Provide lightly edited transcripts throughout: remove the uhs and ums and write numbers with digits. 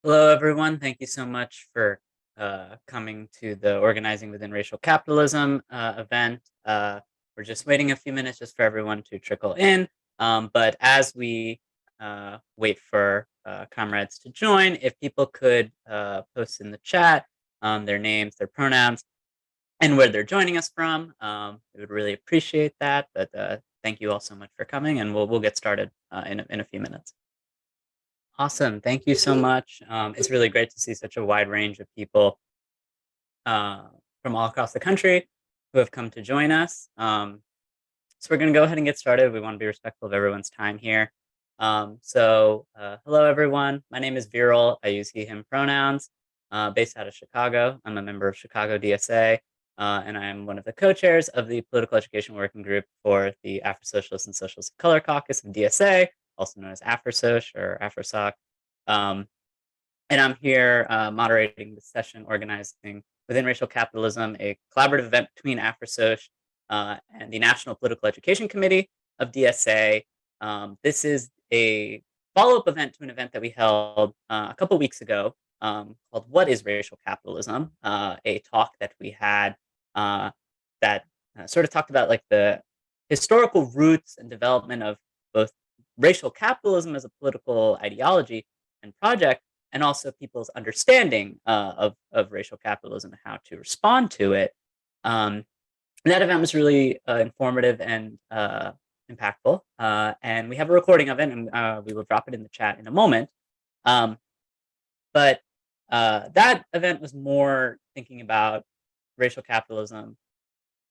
Hello, everyone. Thank you so much for coming to the Organizing Within Racial Capitalism event. We're just waiting a few minutes just for everyone to trickle in. But as we wait for comrades to join, if people could post in the chat their names, their pronouns, and where they're joining us from, we would really appreciate that. But thank you all so much for coming, and we'll get started in a few minutes. Awesome. Thank you so much. It's really great to see such a wide range of people uh, from all across the country who have come to join us. So we're going to go ahead and get started. We want to be respectful of everyone's time here. Hello, everyone. My name is Viral. I use he, him pronouns, based out of Chicago. I'm a member of Chicago DSA, and I'm one of the co-chairs of the Political Education Working Group for the Afro-Socialists and Socialists of Color Caucus of DSA, also known as AfroSoc or AfroSoc. And I'm here moderating the session organizing Within Racial Capitalism, a collaborative event between AfroSoc and the National Political Education Committee of DSA. This is a follow-up event to an event that we held a couple weeks ago called What is Racial Capitalism? A talk that we had that sort of talked about like the historical roots and development of both racial capitalism as a political ideology and project, and also people's understanding of racial capitalism and how to respond to it. That event was really informative and impactful. And we have a recording of it, and we will drop it in the chat in a moment. But that event was more thinking about racial capitalism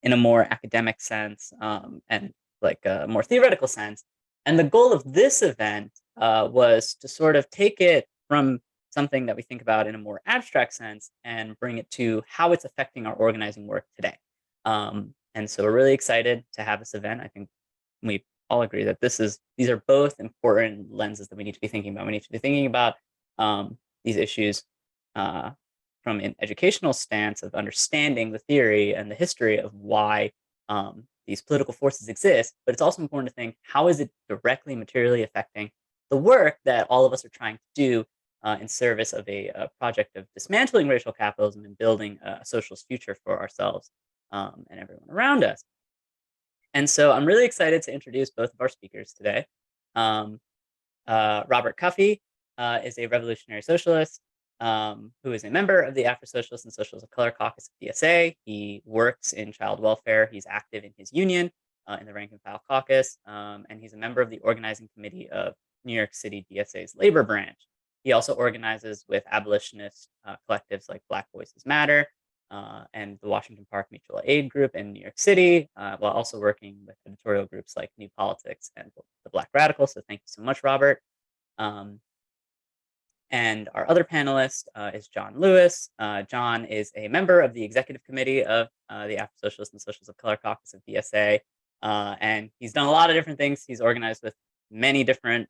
in a more academic sense and like a more theoretical sense. And the goal of this event was to sort of take it from something that we think about in a more abstract sense and bring it to how it's affecting our organizing work today. And so we're really excited to have this event. I think we all agree that these are both important lenses that we need to be thinking about. We need to be thinking about these issues from an educational stance of understanding the theory and the history of why these political forces exist. But it's also important to think, how is it directly, materially affecting the work that all of us are trying to do in service of a project of dismantling racial capitalism and building a socialist future for ourselves and everyone around us. And so I'm really excited to introduce both of our speakers today. Robert Cuffey is a revolutionary socialist who is a member of the Afro-Socialists and Socialists of Color Caucus of DSA. He works in child welfare. He's active in his union in the rank and file caucus, and he's a member of the organizing committee of New York City DSA's labor branch. He also organizes with abolitionist collectives like Black Voices Matter and the Washington Park Mutual Aid Group in New York City, while also working with editorial groups like New Politics and the Black Radicals. So thank you so much, Robert. And our other panelist is John Lewis. John is a member of the executive committee of the Afro-Socialists and Socialists of Color Caucus of DSA. And he's done a lot of different things. He's organized with many different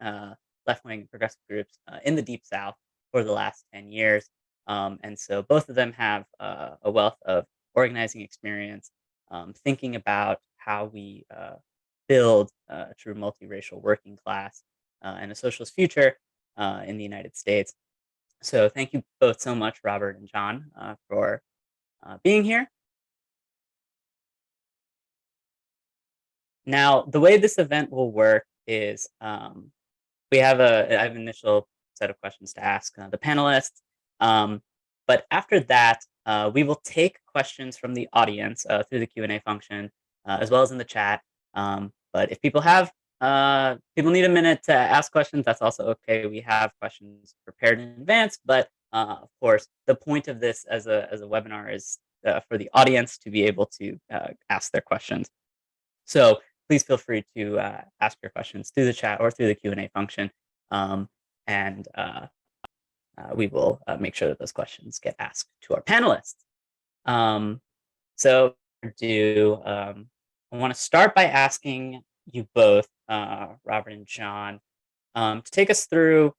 left-wing progressive groups in the Deep South for the last 10 years. And so both of them have a wealth of organizing experience, thinking about how we build a true multiracial working class and a socialist future in the United States. So thank you both so much, Robert and John, for being here. Now, the way this event will work is I have an initial set of questions to ask the panelists. But after that, we will take questions from the audience through the Q&A function, as well as in the chat. But if people need a minute to ask questions, that's also okay. We have questions prepared in advance, but of course, the point of this as a webinar is for the audience to be able to ask their questions. So please feel free to ask your questions through the chat or through the Q&A function, and we will make sure that those questions get asked to our panelists. I want to start by asking you both, Robert and John, to take us through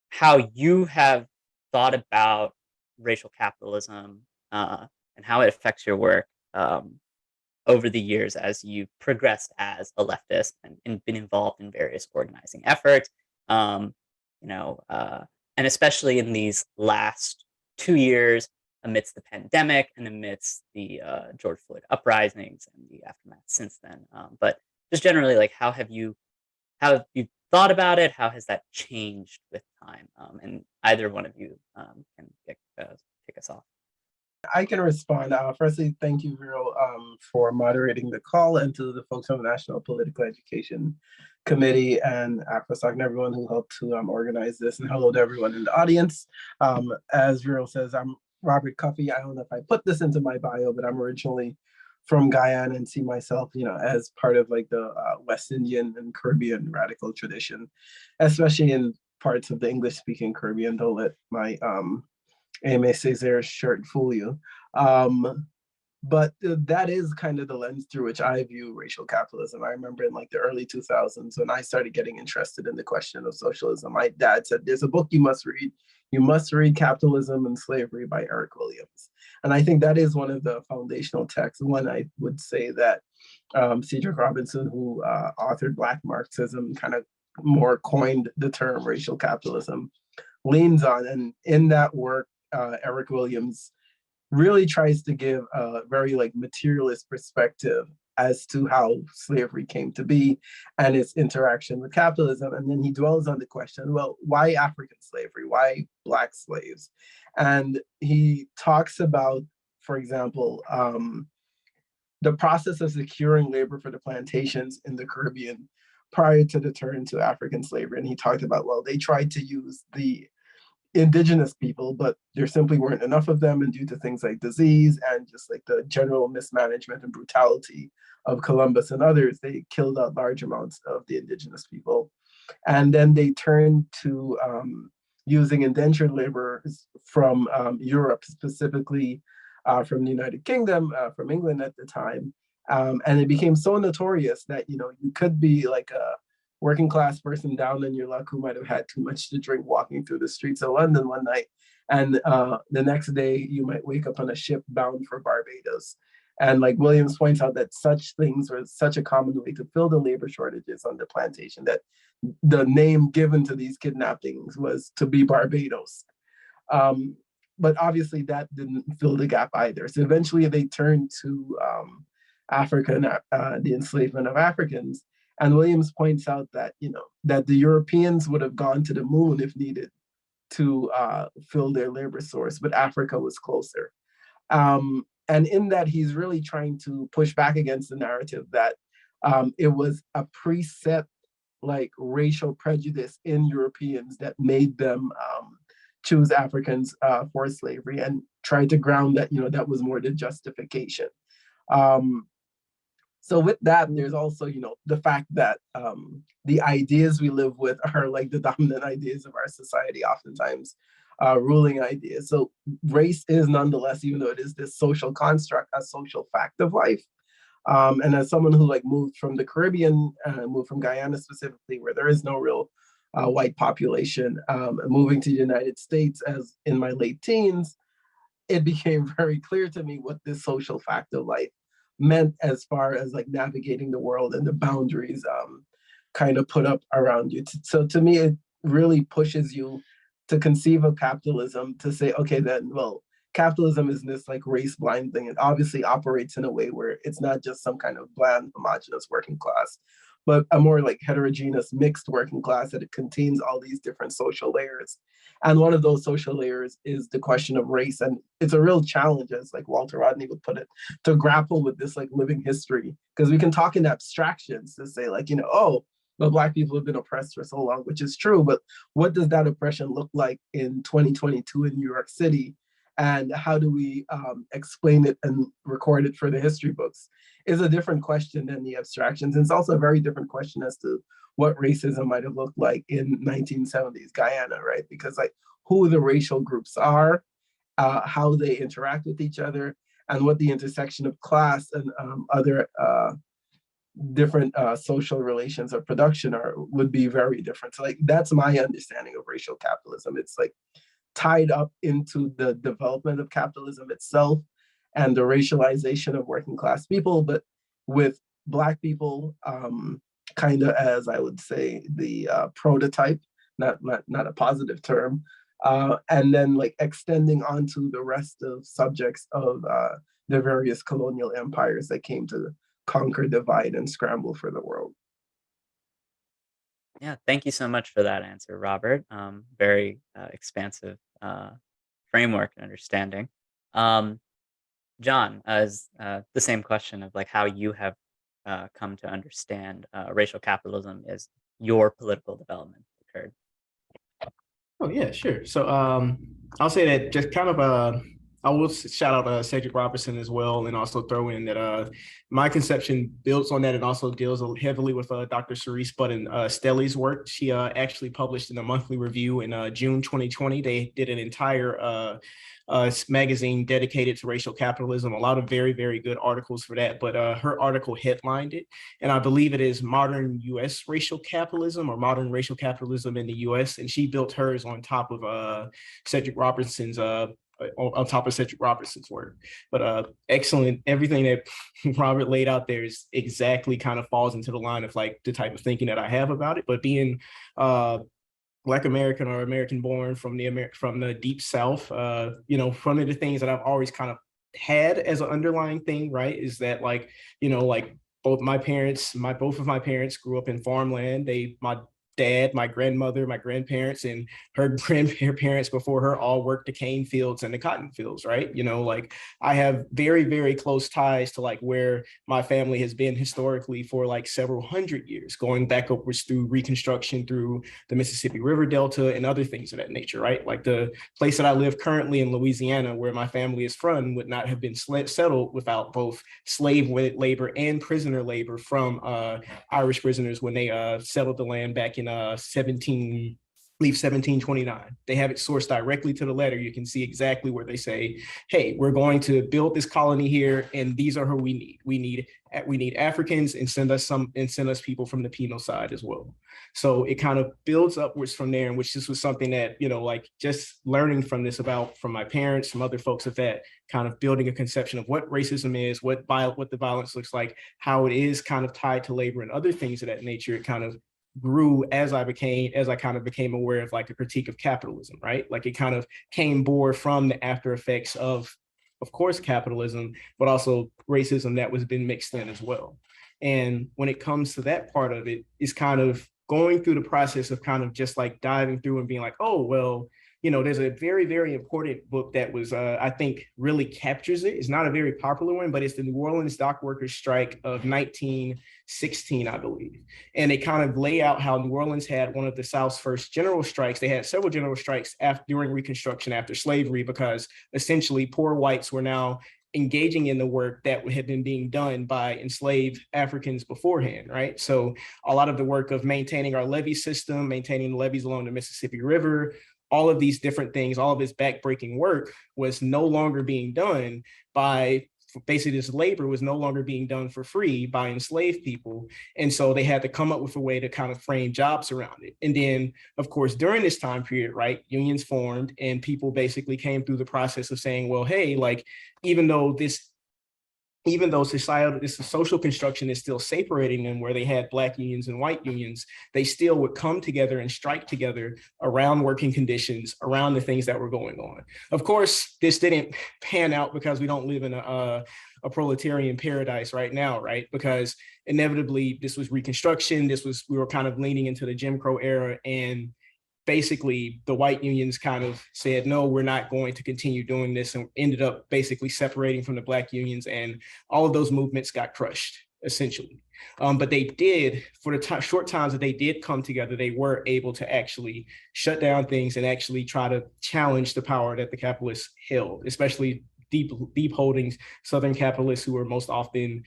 how you have thought about racial capitalism and how it affects your work over the years as you progressed as a leftist and been involved in various organizing efforts. And especially in these last 2 years, amidst the pandemic and amidst the George Floyd uprisings and the aftermath since then. But just generally, like, how have you thought about it? How has that changed with time? And either one of you can kick us off. I can respond. Firstly, thank you, Vero, for moderating the call, and to the folks on the National Political Education Committee and AFROSOC and everyone who helped to organize this. And hello to everyone in the audience. As Vero says, I'm Robert Cuffey. I don't know if I put this into my bio, but I'm originally from Guyana and see myself, as part of like the West Indian and Caribbean radical tradition, especially in parts of the English-speaking Caribbean. Don't let my Aimé Césaire's shirt fool you. But that is kind of the lens through which I view racial capitalism. I remember in like the early 2000s when I started getting interested in the question of socialism, my dad said, there's a book you must read. You must read Capitalism and Slavery by Eric Williams. And I think that is one of the foundational texts. One, I would say that Cedric Robinson, who authored Black Marxism, kind of more coined the term racial capitalism, leans on. And in that work, Eric Williams really tries to give a very like materialist perspective as to how slavery came to be and its interaction with capitalism. And then he dwells on the question, well, why African slavery? Why Black slaves? And he talks about, for example, the process of securing labor for the plantations in the Caribbean prior to the turn to African slavery. And he talked about, well, they tried to use the indigenous people, but there simply weren't enough of them, and due to things like disease and just like the general mismanagement and brutality of Columbus and others, they killed out large amounts of the indigenous people. And then they turned to using indentured laborers from Europe, specifically from the United Kingdom, from England at the time. And it became so notorious that, you could be like a working class person down in your luck who might have had too much to drink walking through the streets of London one night. And the next day you might wake up on a ship bound for Barbados. And like Williams points out that such things were such a common way to fill the labor shortages on the plantation that the name given to these kidnappings was to be Barbados. But obviously that didn't fill the gap either. So eventually they turned to Africa and the enslavement of Africans. And Williams points out that, that the Europeans would have gone to the moon if needed to fill their labor source, but Africa was closer. And in that, he's really trying to push back against the narrative that it was a preset like racial prejudice in Europeans that made them choose Africans for slavery, and tried to ground that, that was more the justification. So with that, there's also, the fact that the ideas we live with are like the dominant ideas of our society, oftentimes ruling ideas. So race is nonetheless, even though it is this social construct, a social fact of life. And as someone who like moved from the Caribbean, moved from Guyana specifically, where there is no real white population, moving to the United States as in my late teens, it became very clear to me what this social fact of life meant as far as like navigating the world and the boundaries kind of put up around you. So to me, it really pushes you to conceive of capitalism, to say, okay, then, well, capitalism isn't this like race blind thing. It obviously operates in a way where it's not just some kind of bland, homogenous working class, but a more like heterogeneous mixed working class, that it contains all these different social layers. And one of those social layers is the question of race. And it's a real challenge, as like Walter Rodney would put it, to grapple with this like living history. Because we can talk in abstractions to say like, oh, but Black people have been oppressed for so long, which is true. But what does that oppression look like in 2022 in New York City? And how do we explain it and record it for the history books is a different question than the abstractions. And it's also a very different question as to what racism might have looked like in 1970s Guyana, right? Because like who the racial groups are, how they interact with each other, and what the intersection of class and other different social relations of production are would be very different. So like that's my understanding of racial capitalism. It's like tied up into the development of capitalism itself and the racialization of working class people, but with Black people kind of as I would say the prototype, not a positive term, and then like extending onto the rest of subjects of the various colonial empires that came to conquer, divide, and scramble for the world. Yeah, thank you so much for that answer, Robert. Very expansive framework and understanding. Um, John, as the same question of like how you have come to understand racial capitalism is your political development occurred. Oh yeah, sure. So I'll say that just kind of I will shout out Cedric Robertson as well, and also throw in that my conception builds on that and also deals heavily with Dr. Cerise Button Stelly's work. She actually published in a monthly review in June 2020. They did an entire magazine dedicated to racial capitalism. A lot of very, very good articles for that. But her article headlined it, and I believe it is Modern U.S. Racial Capitalism or Modern Racial Capitalism in the U.S. And she built hers on top of Cedric Robertson's on top of Cedric Robertson's work. But excellent. Everything that Robert laid out there is exactly kind of falls into the line of like the type of thinking that I have about it. But being Black American or American born from the deep South, one of the things that I've always kind of had as an underlying thing, right, is that like, like both of my parents grew up in farmland. My dad, my grandmother, my grandparents, and her grandparents before her all worked the cane fields and the cotton fields, right? Like I have very, very close ties to like where my family has been historically for like several hundred years, going back upwards through Reconstruction, through the Mississippi River Delta and other things of that nature, right? Like the place that I live currently in Louisiana, where my family is from, would not have been settled without both slave labor and prisoner labor from Irish prisoners when they settled the land back in 1729. They have it sourced directly to the letter. You can see exactly where they say, hey, we're going to build this colony here, and these are who we need. We need Africans, and send us people from the penal side as well. So it kind of builds upwards from there, and which this was something that, like just learning from my parents, from other folks of that, kind of building a conception of what racism is, what the violence looks like, how it is kind of tied to labor and other things of that nature. It kind of grew as I kind of became aware of like a critique of capitalism, right? Like it kind of came bore from the after effects of course, capitalism, but also racism that was been mixed in as well. And when it comes to that part of it, is kind of going through the process of kind of just like diving through and being like, oh, well, there's a very, very important book that was, I think, really captures it. It's not a very popular one, but it's the New Orleans Dock Workers Strike of 1916, I believe. And they kind of lay out how New Orleans had one of the South's first general strikes. They had several general strikes during Reconstruction after slavery, because essentially poor whites were now engaging in the work that had been being done by enslaved Africans beforehand, right? So a lot of the work of maintaining our levee system, maintaining the levees along the Mississippi River, all of these different things, all of this backbreaking work was no longer being done by basically this labor was no longer being done for free by enslaved people. And so they had to come up with a way to kind of frame jobs around it. And then, of course, during this time period, right, unions formed and people basically came through the process of saying, well, hey, like, even though societal, this social construction is still separating them, where they had Black unions and white unions, they still would come together and strike together around working conditions, around the things that were going on. Of course, this didn't pan out because we don't live in a proletarian paradise right now, right? Because inevitably this was Reconstruction. We were kind of leaning into the Jim Crow era, and basically the white unions kind of said, no, we're not going to continue doing this, and ended up basically separating from the Black unions, and all of those movements got crushed essentially. But they did, for the short times that they did come together, they were able to actually shut down things and actually try to challenge the power that the capitalists held, especially deep holdings Southern capitalists, who were most often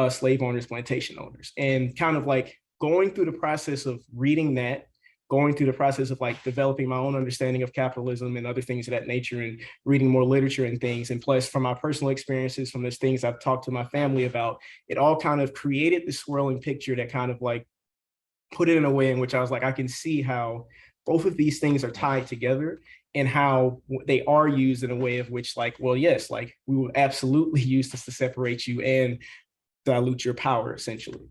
slave owners, plantation owners. And kind of like going through the process of reading that, going through the process of like developing my own understanding of capitalism and other things of that nature, and reading more literature and things. And plus, from my personal experiences, from those things I've talked to my family about, it all kind of created this swirling picture that kind of like put it in a way in which I was like, I can see how both of these things are tied together, and how they are used in a way of which, like, well, yes, like we will absolutely use this to separate you and dilute your power essentially.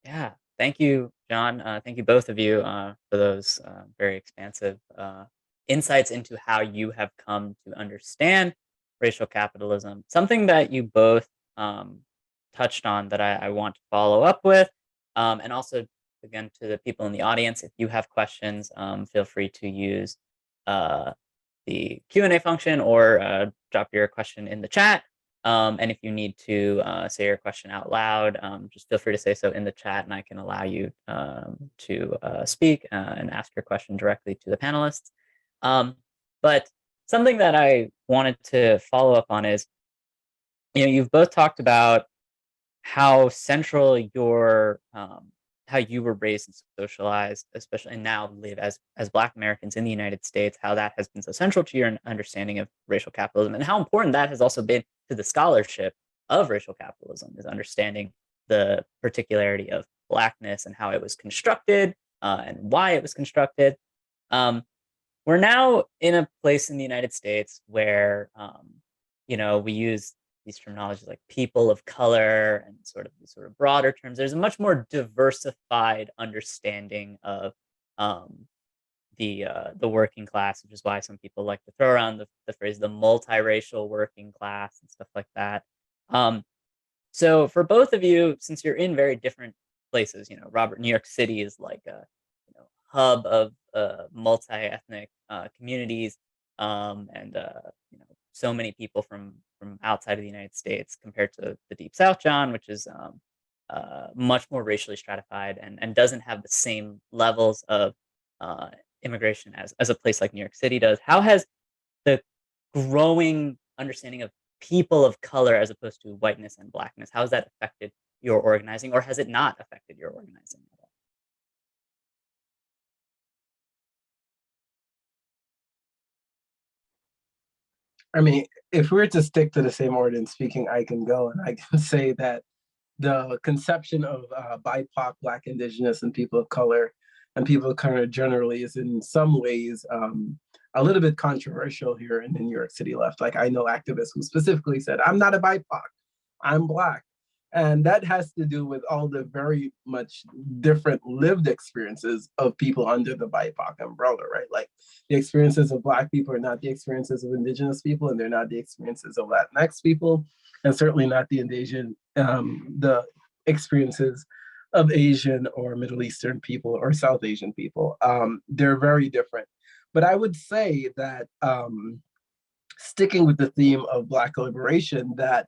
Yeah, thank you, John. Thank you, both of you, for those very expansive insights into how you have come to understand racial capitalism. Something that you both um, touched on that I want to follow up with, and also, again, to the people in the audience, if you have questions, feel free to use uh, the Q&A function or drop your question in the chat. And if you need to say your question out loud, just feel free to say so in the chat, and I can allow you to speak and ask your question directly to the panelists. But something that I wanted to follow up on is, you've both talked about how central your how you were raised and socialized, especially and now live as Black Americans in the United States, how that has been so central to your understanding of racial capitalism, and how important that has also been to the scholarship of racial capitalism, is understanding the particularity of Blackness and how it was constructed and why it was constructed. We're now in a place in the United States where we use these terminologies like people of color and these sort of broader terms. There's a much more diversified understanding of the working class, which is why some people like to throw around the phrase the multiracial working class and stuff like that. So for both of you, since you're in very different places, Robert, New York City is like a hub of multi-ethnic communities, and so many people from outside of the United States, compared to the Deep South, John, which is much more racially stratified and doesn't have the same levels of immigration as a place like New York City does. How has the growing understanding of people of color as opposed to whiteness and Blackness, how has that affected your organizing, or has it not affected your organizing at all? I mean, if we were to stick to the same order in speaking, I can go and I can say that the conception of BIPOC, Black, Indigenous, and people of color, and people of color generally, is in some ways a little bit controversial here in the New York City left. Like, I know activists who specifically said, I'm not a BIPOC, I'm Black. And that has to do with all the very much different lived experiences of people under the BIPOC umbrella, right? Like, the experiences of Black people are not the experiences of Indigenous people, and they're not the experiences of Latinx people, and certainly not the experiences of Asian or Middle Eastern people or South Asian people. They're very different. But I would say that sticking with the theme of Black liberation, that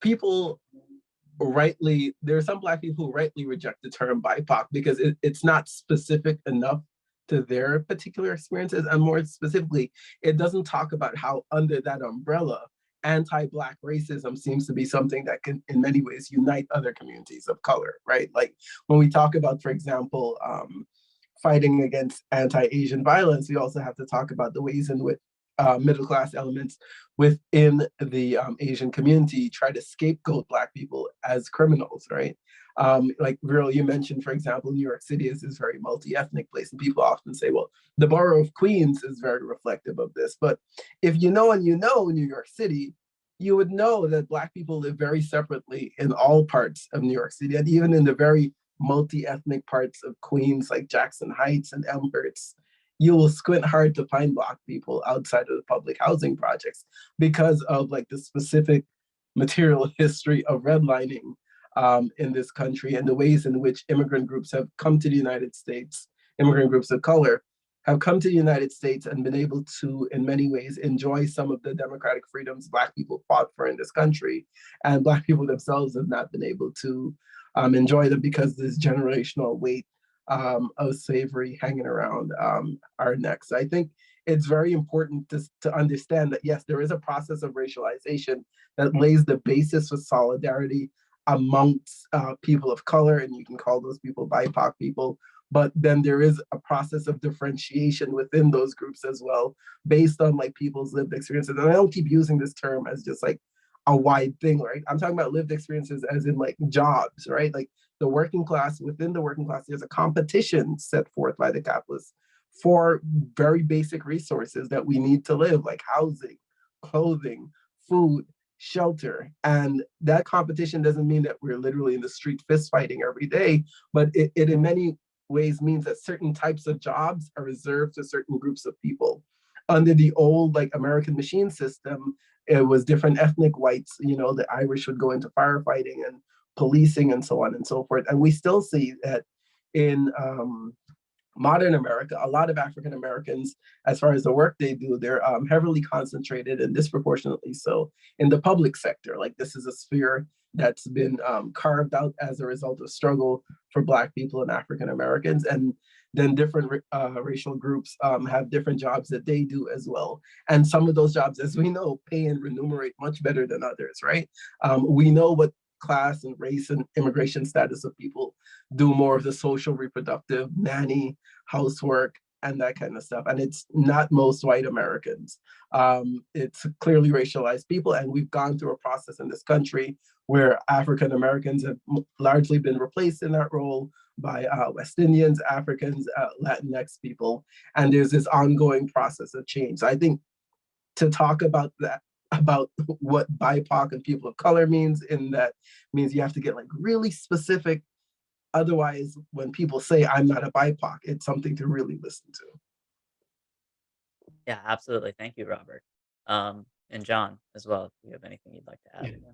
people there are some Black people who rightly reject the term BIPOC because it's not specific enough to their particular experiences. And more specifically, it doesn't talk about how under that umbrella, anti-Black racism seems to be something that can, in many ways, unite other communities of color, right? Like, when we talk about, for example, fighting against anti-Asian violence, we also have to talk about the ways in which middle-class elements within the Asian community try to scapegoat Black people as criminals, right? Like, Viral, you mentioned, for example, New York City is this very multi-ethnic place, and people often say, well, the borough of Queens is very reflective of this. But if you know New York City, you would know that Black people live very separately in all parts of New York City, and even in the very multi-ethnic parts of Queens, like Jackson Heights and Elmhurst, you will squint hard to find Black people outside of the public housing projects because of like the specific material history of redlining in this country, and the ways in which immigrant groups have come to the United States, immigrant groups of color have come to the United States and been able to, in many ways, enjoy some of the democratic freedoms Black people fought for in this country. And Black people themselves have not been able to enjoy them because this generational weight of slavery hanging around our necks. I think it's very important to understand that, yes, there is a process of racialization that lays the basis for solidarity amongst people of color, and you can call those people BIPOC people. But then there is a process of differentiation within those groups as well, based on like people's lived experiences. And I don't keep using this term as just like a wide thing, right? I'm talking about lived experiences as in like jobs, right? Like the working class, within the working class, there's a competition set forth by the capitalists for very basic resources that we need to live, like housing, clothing, food, shelter. And that competition doesn't mean that we're literally in the street fist fighting every day, but it in many ways means that certain types of jobs are reserved to certain groups of people. Under the old like American machine system, it was different ethnic whites, the Irish would go into firefighting and policing and so on and so forth. And we still see that in modern America, a lot of African Americans, as far as the work they do, they're heavily concentrated and disproportionately so in the public sector. Like this is a sphere that's been carved out as a result of struggle for Black people and African Americans. And then different racial groups have different jobs that they do as well. And some of those jobs, as we know, pay and remunerate much better than others, right? We know what class and race and immigration status of people do more of the social, reproductive, nanny, housework, and that kind of stuff. And it's not most white Americans. It's clearly racialized people. And we've gone through a process in this country where African Americans have largely been replaced in that role by West Indians, Africans, Latinx people. And there's this ongoing process of change. So I think to talk about that, about what BIPOC and people of color means, and that means you have to get like really specific. Otherwise, when people say I'm not a BIPOC, it's something to really listen to. Yeah, absolutely. Thank you, Robert. And John as well, if you have anything you'd like to add. Yeah.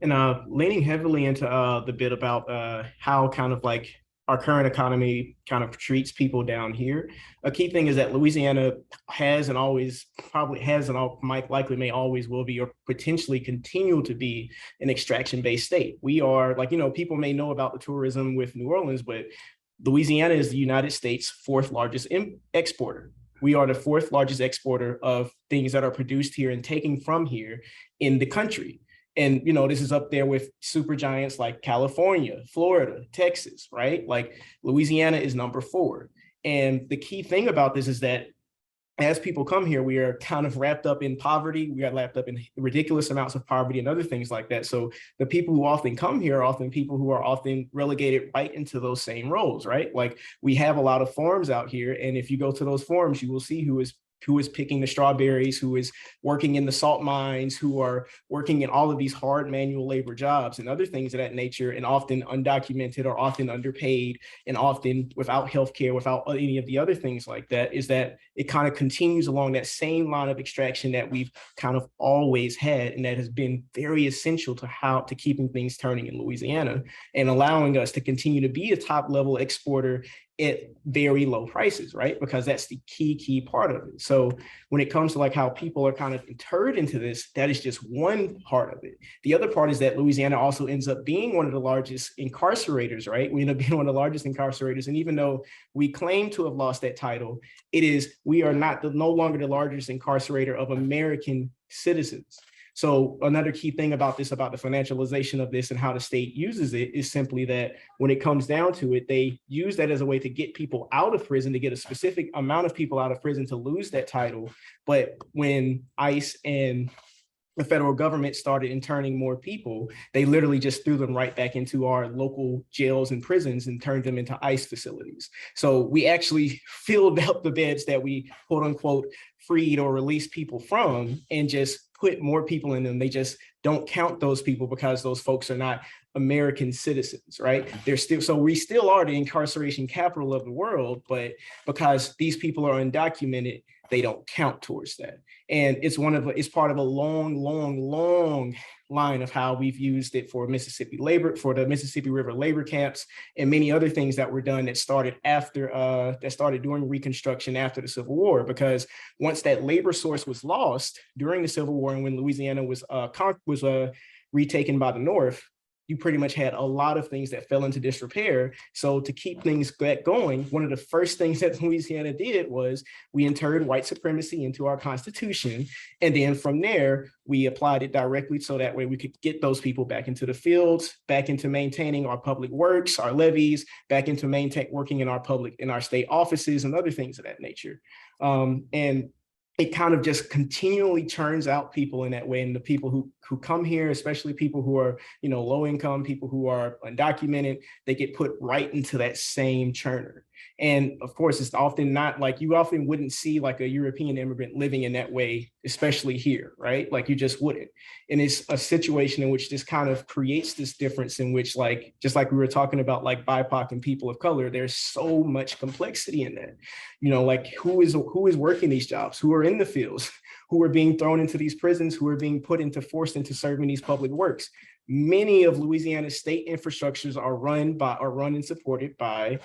And leaning heavily into the bit about how kind of like our current economy kind of treats people down here. A key thing is that Louisiana has and always probably has and might likely may always will be or potentially continue to be an extraction-based state. We are like, people may know about the tourism with New Orleans, but Louisiana is the United States' fourth largest exporter. We are the fourth largest exporter of things that are produced here and taken from here in the country. And, this is up there with super giants like California, Florida, Texas, right? Like Louisiana is number 4. And the key thing about this is that as people come here, we are kind of wrapped up in poverty. We got wrapped up in ridiculous amounts of poverty and other things like that. So the people who often come here are often people who are often relegated right into those same roles, right? Like we have a lot of farms out here. And if you go to those farms, you will see who is picking the strawberries, who is working in the salt mines, who are working in all of these hard manual labor jobs and other things of that nature, and often undocumented or often underpaid and often without healthcare, without any of the other things like that, is that it kind of continues along that same line of extraction that we've kind of always had, and that has been very essential to keeping things turning in Louisiana and allowing us to continue to be a top level exporter at very low prices, right? Because that's the key part of it. So when it comes to like how people are kind of interred into this, that is just one part of it. The other part is that Louisiana also ends up being one of the largest incarcerators, right? We end up being one of the largest incarcerators. And even though we claim to have lost that title, we are no longer the largest incarcerator of American citizens. So another key thing about the financialization of this and how the state uses it is simply that when it comes down to it, they use that as a way to get people out of prison, to get a specific amount of people out of prison to lose that title. But when ICE and the federal government started interning more people, they literally just threw them right back into our local jails and prisons and turned them into ICE facilities. So we actually filled up the beds that we quote unquote freed or released people from and just put more people in them. They just don't count those people because those folks are not American citizens, right? We still are the incarceration capital of the world, but because these people are undocumented, they don't count towards that. And it's part of a long line of how we've used it for the Mississippi River labor camps and many other things that were done that started during Reconstruction after the Civil War. Because once that labor source was lost during the Civil War and when Louisiana was retaken by the North, you pretty much had a lot of things that fell into disrepair. So to keep things going, one of the first things that Louisiana did was we interred white supremacy into our Constitution. And then from there, we applied it directly so that way we could get those people back into the fields, back into maintaining our public works, our levees, back into working in our state offices and other things of that nature. And it kind of just continually churns out people in that way. And the people who come here, especially people who are, low income, people who are undocumented, they get put right into that same churner. And of course, it's often not like, you often wouldn't see like a European immigrant living in that way, especially here, right? Like you just wouldn't. And it's a situation in which this kind of creates this difference in which, like, just like we were talking about, like BIPOC and people of color, there's so much complexity in that. You know, like who is working these jobs, who are in the fields, who are being thrown into these prisons, who are being forced into serving these public works. Many of Louisiana's state infrastructures are run and supported by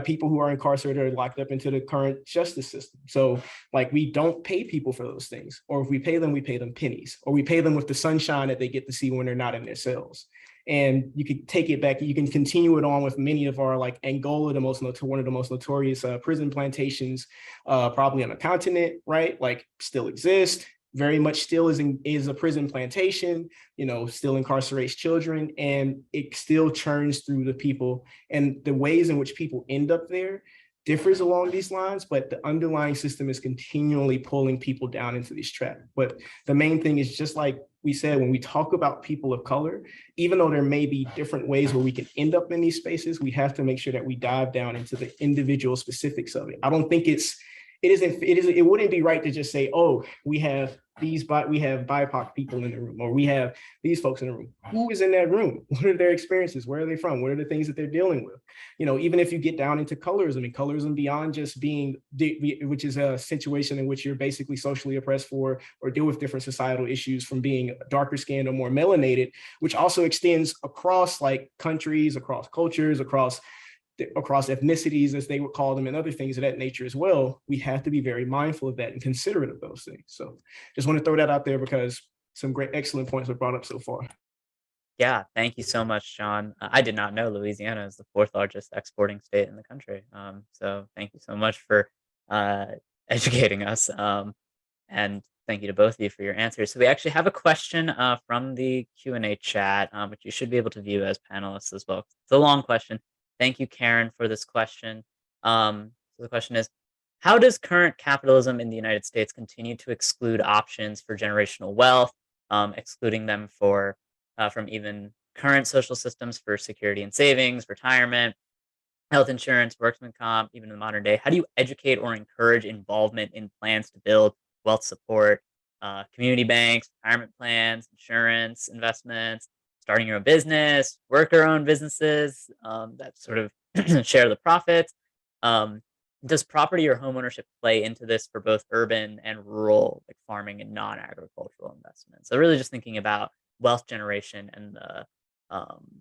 people who are incarcerated or locked up into the current justice system. So like, we don't pay people for those things, or if we pay them pennies, or we pay them with the sunshine that they get to see when they're not in their cells. And you could take it back, you can continue it on with many of our, like Angola, one of the most notorious prison plantations probably on the continent, right? Like still exist, very much still is a prison plantation, you know, still incarcerates children, and it still churns through the people. And the ways in which people end up there differs along these lines, but the underlying system is continually pulling people down into these traps. But the main thing is, just like we said, when we talk about people of color, even though there may be different ways where we can end up in these spaces, we have to make sure that we dive down into the individual specifics of it. I don't think it wouldn't be right to just say, oh, we have BIPOC people in the room, or we have these folks in the room. Who is in that room? What are their experiences? Where are they from? What are the things that they're dealing with? You know, even if you get down into colorism, and colorism beyond just being, which is a situation in which you're basically socially oppressed for, or deal with different societal issues from being darker skinned or more melanated, which also extends across like countries, across cultures, across ethnicities, as they would call them, and other things of that nature as well. We have to be very mindful of that and considerate of those things. So just want to throw that out there, because some excellent points were brought up so far. Yeah, thank you so much, John. I did not know Louisiana is the fourth largest exporting state in the country. So thank you so much for uh, educating us. And thank you to both of you for your answers. So we actually have a question from the Q&A chat, which you should be able to view as panelists as well. It's a long question. Thank you, Karen, for this question. So the question is, how does current capitalism in the United States continue to exclude options for generational wealth, excluding them from even current social systems for security and savings, retirement, health insurance, workman comp, even in the modern day? How do you educate or encourage involvement in plans to build wealth support, community banks, retirement plans, insurance, investments, starting your own business, worker-owned businesses that sort of share the profits? Does property or home ownership play into this for both urban and rural, like farming and non-agricultural investments? So really just thinking about wealth generation and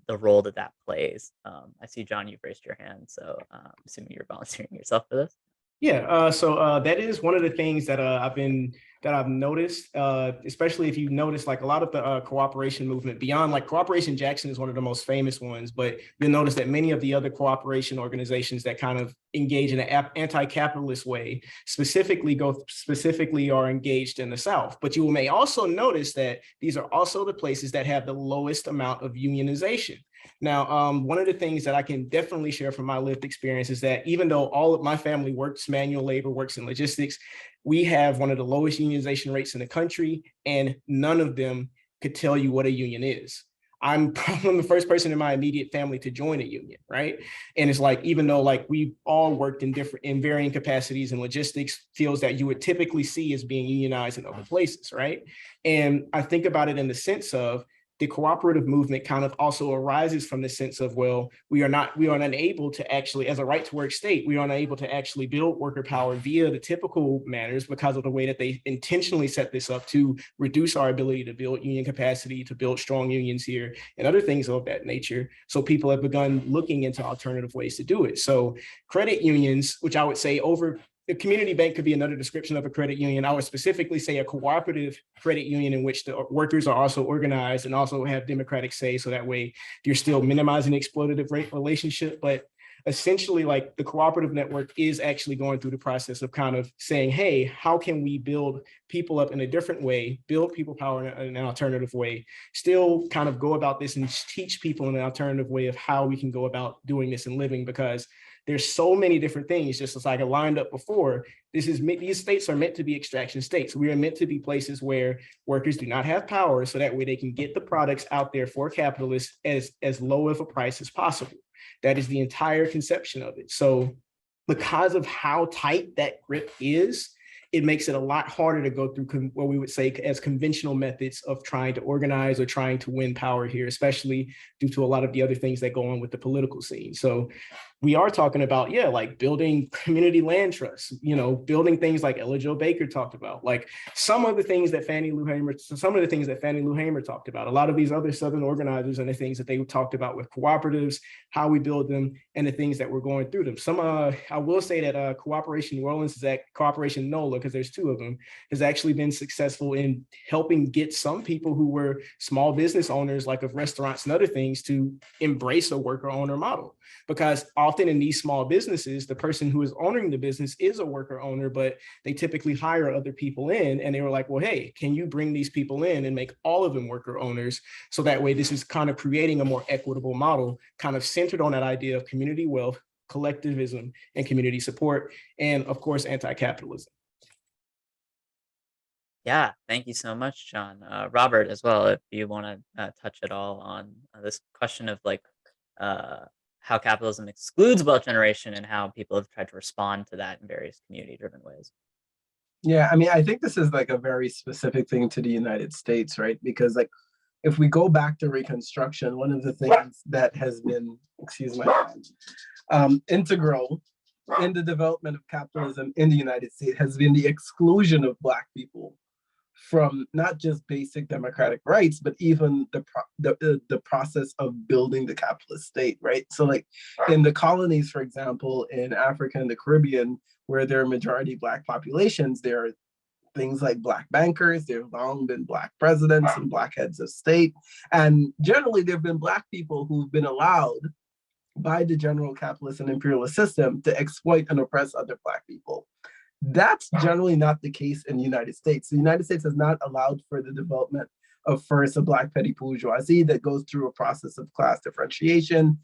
the role that plays. I see, John, you've raised your hand, so I'm assuming you're volunteering yourself for this. Yeah, so that is one of the things that I've noticed, especially if you notice, like a lot of the cooperation movement beyond, like Cooperation Jackson is one of the most famous ones, but you'll notice that many of the other cooperation organizations that kind of engage in an anti-capitalist way specifically are engaged in the South. But you may also notice that these are also the places that have the lowest amount of unionization. Now, one of the things that I can definitely share from my lived experience is that even though all of my family works manual labor, works in logistics, we have one of the lowest unionization rates in the country, and none of them could tell you what a union is. I'm probably the first person in my immediate family to join a union, right? And it's like, even though like we all worked in varying capacities in logistics, fields that you would typically see as being unionized in other places, right? And I think about it in the sense of, the cooperative movement kind of also arises from the sense of, well, we are unable to actually, as a right to work state, we are unable to actually build worker power via the typical manners because of the way that they intentionally set this up to reduce our ability to build union capacity, to build strong unions here, and other things of that nature. So people have begun looking into alternative ways to do it. So credit unions, which I would say a community bank could be another description of a credit union. I would specifically say a cooperative credit union in which the workers are also organized and also have democratic say. So that way you're still minimizing the exploitative rate relationship. But essentially, like, the cooperative network is actually going through the process of kind of saying, hey, how can we build people up in a different way, build people power in an alternative way, still kind of go about this and teach people in an alternative way of how we can go about doing this and living, because there's so many different things, just as like I lined up before. These states are meant to be extraction states. We are meant to be places where workers do not have power, so that way they can get the products out there for capitalists as low of a price as possible. That is the entire conception of it. So because of how tight that grip is, it makes it a lot harder to go through what we would say as conventional methods of trying to organize or trying to win power here, especially due to a lot of the other things that go on with the political scene. So we are talking about, yeah, like building community land trusts, you know, building things like Ella Jo Baker talked about, like some of the things that Fannie Lou Hamer talked about, a lot of these other Southern organizers and the things that they talked about with cooperatives, how we build them, and the things that we're going through them. I will say that Cooperation New Orleans is that Cooperation NOLA, because there's two of them, has actually been successful in helping get some people who were small business owners, like of restaurants and other things, to embrace a worker owner model. Because often in these small businesses, the person who is owning the business is a worker owner, but they typically hire other people in, and they were like, well, hey, can you bring these people in and make all of them worker owners? So that way, this is kind of creating a more equitable model, kind of centered on that idea of community wealth, collectivism, and community support, and of course, anti-capitalism. Yeah, thank you so much, John. Robert, as well, if you want to touch at all on this question of like uh, how capitalism excludes wealth generation and how people have tried to respond to that in various community-driven ways. Yeah, I mean, I think this is like a very specific thing to the United States, right? Because like if we go back to Reconstruction, one of the things that has been, excuse my integral in the development of capitalism in the United States has been the exclusion of Black people from not just basic democratic rights, but even the process of building the capitalist state, right? So like in the colonies, for example, in Africa and the Caribbean, where there are majority Black populations, there are things like Black bankers, there have long been Black presidents and Black heads of state. And generally there have been Black people who've been allowed by the general capitalist and imperialist system to exploit and oppress other Black people. That's generally not the case in the United States. The United States has not allowed for the development of first a Black petty bourgeoisie that goes through a process of class differentiation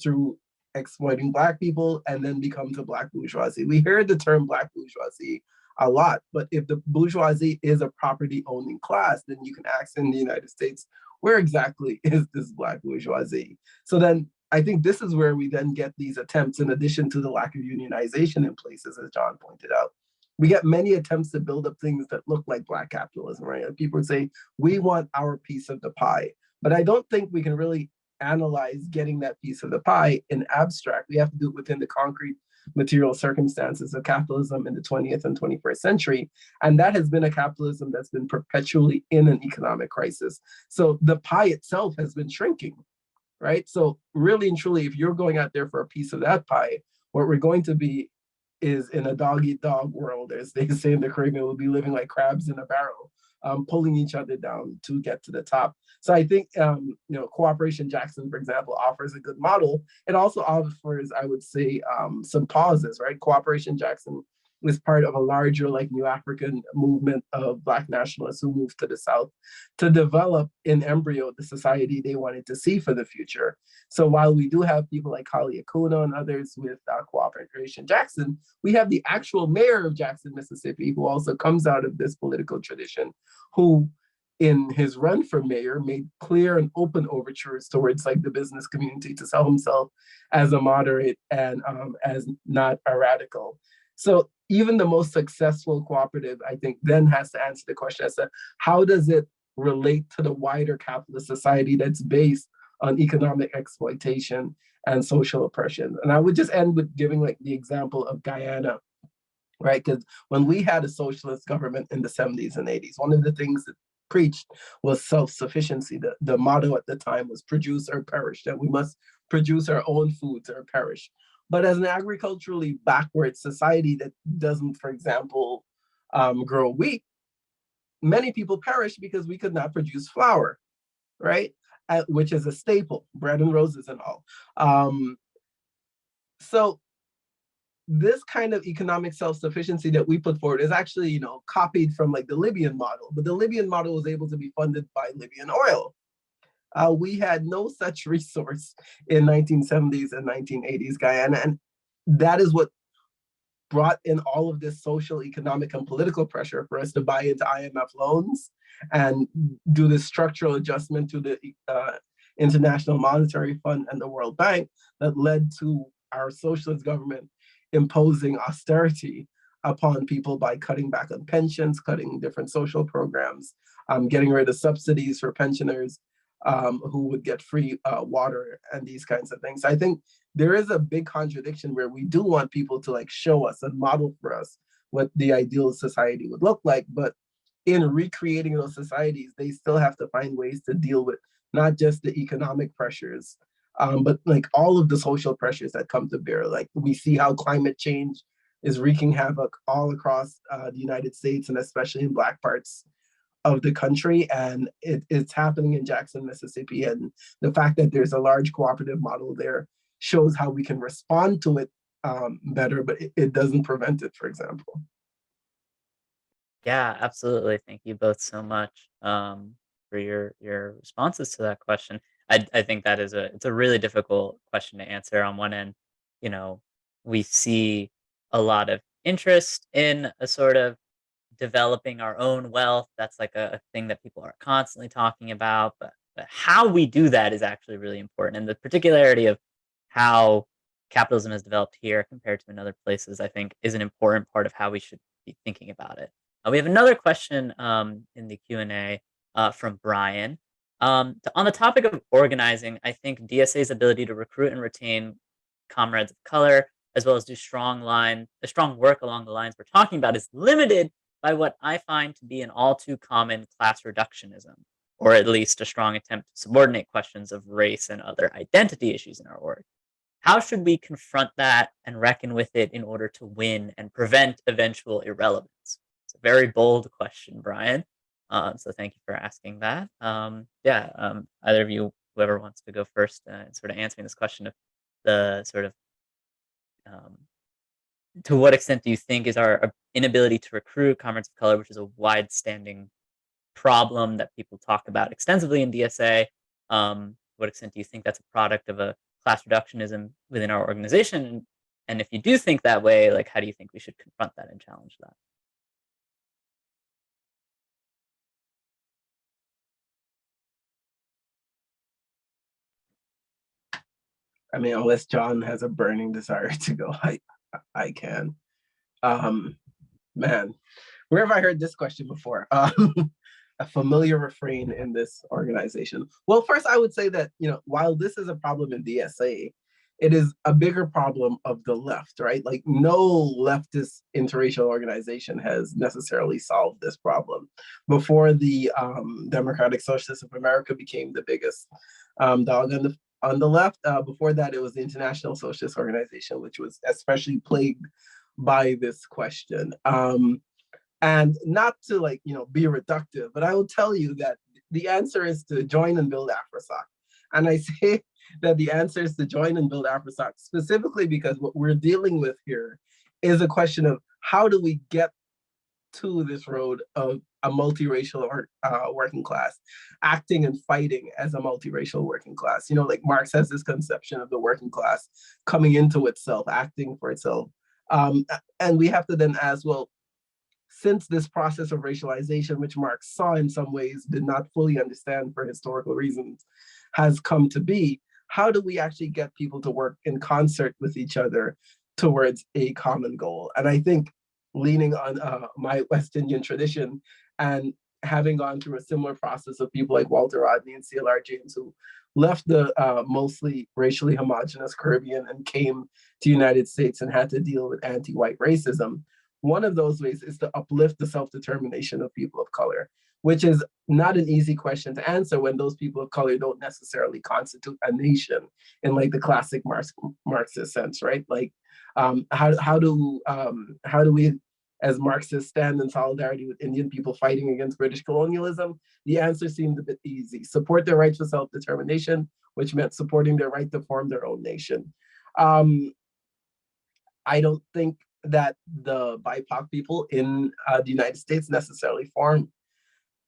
through exploiting Black people and then becomes a Black bourgeoisie. We hear the term Black bourgeoisie a lot, but if the bourgeoisie is a property owning class, then you can ask in the United States, where exactly is this Black bourgeoisie? So then I think this is where we then get these attempts, in addition to the lack of unionization in places, as John pointed out. We get many attempts to build up things that look like Black capitalism, right? Like people say, we want our piece of the pie. But I don't think we can really analyze getting that piece of the pie in abstract. We have to do it within the concrete material circumstances of capitalism in the 20th and 21st century. And that has been a capitalism that's been perpetually in an economic crisis. So the pie itself has been shrinking. Right? So really and truly, if you're going out there for a piece of that pie, what we're going to be is in a dog-eat-dog world, as they say in the Caribbean, we'll be living like crabs in a barrel, pulling each other down to get to the top. So I think, Cooperation Jackson, for example, offers a good model. It also offers, I would say, some pauses, right? Cooperation Jackson was part of a larger like New African movement of Black nationalists who moved to the South to develop in embryo the society they wanted to see for the future. So while we do have people like Kali Akuno and others with Cooperation Jackson, we have the actual mayor of Jackson, Mississippi, who also comes out of this political tradition, who in his run for mayor made clear and open overtures towards like the business community to sell himself as a moderate and as not a radical. So even the most successful cooperative, I think, then has to answer the question as to how does it relate to the wider capitalist society that's based on economic exploitation and social oppression. And I would just end with giving like the example of Guyana, right? Because when we had a socialist government in the 70s and 80s, one of the things that preached was self-sufficiency. The motto at the time was produce or perish, that we must produce our own foods or perish. But as an agriculturally backward society that doesn't, for example, grow wheat, many people perish because we could not produce flour, right? Which is a staple, bread and roses and all. So this kind of economic self-sufficiency that we put forward is actually, copied from like the Libyan model, but the Libyan model was able to be funded by Libyan oil. We had no such resource in 1970s and 1980s Guyana, and that is what brought in all of this social, economic, and political pressure for us to buy into IMF loans and do this structural adjustment to the International Monetary Fund and the World Bank that led to our socialist government imposing austerity upon people by cutting back on pensions, cutting different social programs, getting rid of subsidies for pensioners who would get free water and these kinds of things. I think there is a big contradiction where we do want people to like show us and model for us what the ideal society would look like, but in recreating those societies, they still have to find ways to deal with not just the economic pressures, but like all of the social pressures that come to bear. Like we see how climate change is wreaking havoc all across the United States and especially in Black parts of the country. And it's happening in Jackson, Mississippi. And the fact that there's a large cooperative model there shows how we can respond to it better, but it doesn't prevent it, for example. Yeah, absolutely. Thank you both so much for your responses to that question. I think that it's a really difficult question to answer. On one end, you know, we see a lot of interest in a sort of developing our own wealth. That's like a thing that people are constantly talking about. But how we do that is actually really important. And the particularity of how capitalism has developed here compared to in other places, I think, is an important part of how we should be thinking about it. We have another question in the Q&A from Brian. On the topic of organizing, I think DSA's ability to recruit and retain comrades of color, as well as do strong work along the lines we're talking about, is limited by what I find to be an all too common class reductionism, or at least a strong attempt to subordinate questions of race and other identity issues in our org. How should we confront that and reckon with it in order to win and prevent eventual irrelevance? It's a very bold question, Brian. So thank you for asking that. Either of you, whoever wants to go first, sort of answering this question of the sort of um, to what extent do you think is our inability to recruit comrades of color, which is a wide-standing problem that people talk about extensively in DSA? What extent do you think that's a product of a class reductionism within our organization? And if you do think that way, like, how do you think we should confront that and challenge that? I mean, unless John has a burning desire to go, I can. Um, Man, where have I heard this question before? A familiar refrain in this organization. Well, first, I would say that, while this is a problem in DSA, it is a bigger problem of the left, right? Like, no leftist interracial organization has necessarily solved this problem. Before the Democratic Socialists of America became the biggest dog on the left, before that, it was the International Socialist Organization, which was especially plagued by this question. And not to be reductive, but I will tell you that the answer is to join and build AfroSoc. And I say that the answer is to join and build AfroSoc specifically because what we're dealing with here is a question of how do we get to this road of a multiracial working class, acting and fighting as a multiracial working class. Like Marx has this conception of the working class coming into itself, acting for itself. And we have to then ask, well, since this process of racialization, which Marx saw in some ways, did not fully understand for historical reasons, has come to be, how do we actually get people to work in concert with each other towards a common goal? And I think leaning on my West Indian tradition and having gone through a similar process of people like Walter Rodney and C.L.R. James, who left the mostly racially homogenous Caribbean and came to the United States and had to deal with anti-white racism. One of those ways is to uplift the self-determination of people of color, which is not an easy question to answer when those people of color don't necessarily constitute a nation in like the classic Marxist sense, right? Like, how do we as Marxists stand in solidarity with Indian people fighting against British colonialism? The answer seemed a bit easy. Support their right to self-determination, which meant supporting their right to form their own nation. I don't think that the BIPOC people in the United States necessarily form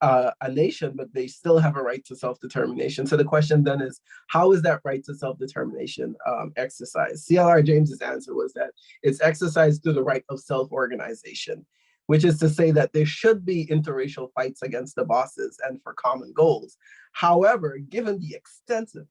a nation, but they still have a right to self-determination. So the question then is, how is that right to self-determination exercised? C.L.R. James's answer was that it's exercised through the right of self-organization. which is to say that there should be interracial fights against the bosses and for common goals. However, given the extensive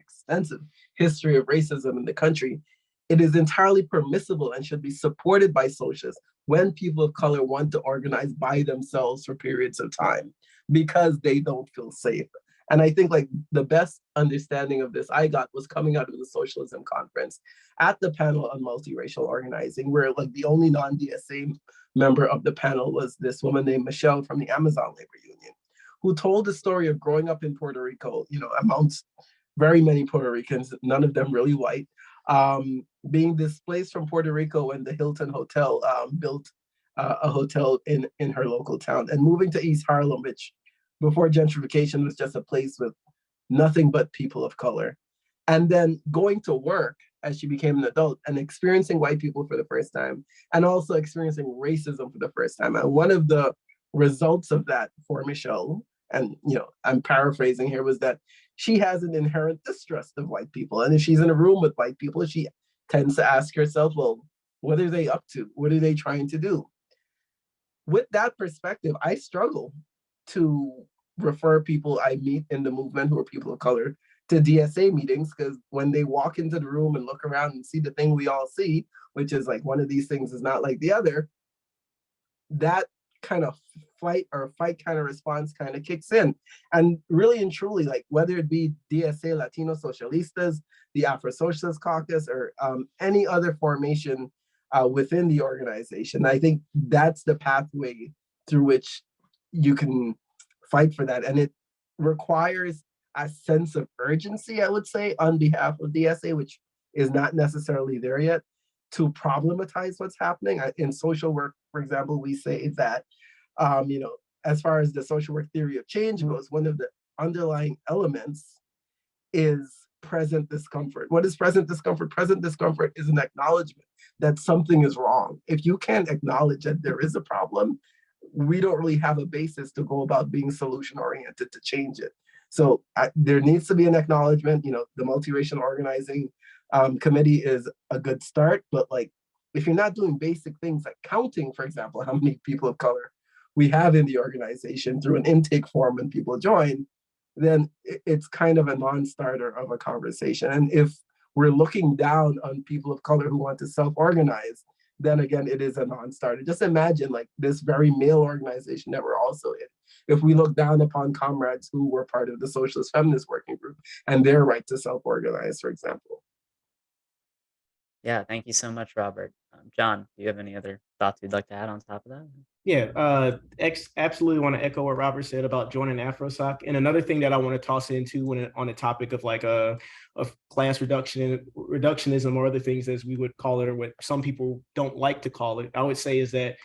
history of racism in the country, it is entirely permissible and should be supported by socialists when people of color want to organize by themselves for periods of time because they don't feel safe. And I think like the best understanding of this I got was coming out of the socialism conference at the panel on multiracial organizing, where like the only non-DSA member of the panel was this woman named Michelle from the Amazon Labor Union, who told the story of growing up in Puerto Rico, you know, amongst very many Puerto Ricans, none of them really white, being displaced from Puerto Rico when the Hilton Hotel built a hotel in her local town, and moving to East Harlem, which before gentrification was just a place with nothing but people of color. And then going to work as she became an adult and experiencing white people for the first time, and also experiencing racism for the first time. And one of the results of that for Michelle, and you know, I'm paraphrasing here, was that she has an inherent distrust of white people. And if she's in a room with white people, she tends to ask herself, well, what are they up to? What are they trying to do? With that perspective, I struggle to refer people I meet in the movement who are people of color to DSA meetings, because when they walk into the room and look around and see the thing we all see, which is like one of these things is not like the other, that kind of fight kind of response kind of kicks in. And really and truly, like whether it be DSA Latino Socialistas, the Afro Socialist Caucus, or any other formation within the organization, I think that's the pathway through which you can fight for that. And it requires a sense of urgency, I would say, on behalf of DSA, which is not necessarily there yet, to problematize what's happening. In social work, for example, we say that, you know, as far as the social work theory of change goes, one of the underlying elements is present discomfort. What is present discomfort? Present discomfort is an acknowledgement that something is wrong. If you can't acknowledge that there is a problem, we don't really have a basis to go about being solution oriented to change it. So there needs to be an acknowledgement. You know, the multiracial organizing committee is a good start, but like if you're not doing basic things like counting, for example, how many people of color we have in the organization through an intake form when people join, then it's kind of a non-starter of a conversation. And if we're looking down on people of color who want to self-organize, then again, it is a non-starter. Just imagine like this very male organization that we're also in. If we look down upon comrades who were part of the Socialist Feminist Working Group and their right to self-organize, for example. Yeah, thank you so much, Robert. John, do you have any other thoughts you'd like to add on top of that? Yeah, absolutely want to echo what Robert said about joining AfroSoc. And another thing that I want to toss into on the topic of like of class reductionism or other things as we would call it, or what some people don't like to call it, I would say is that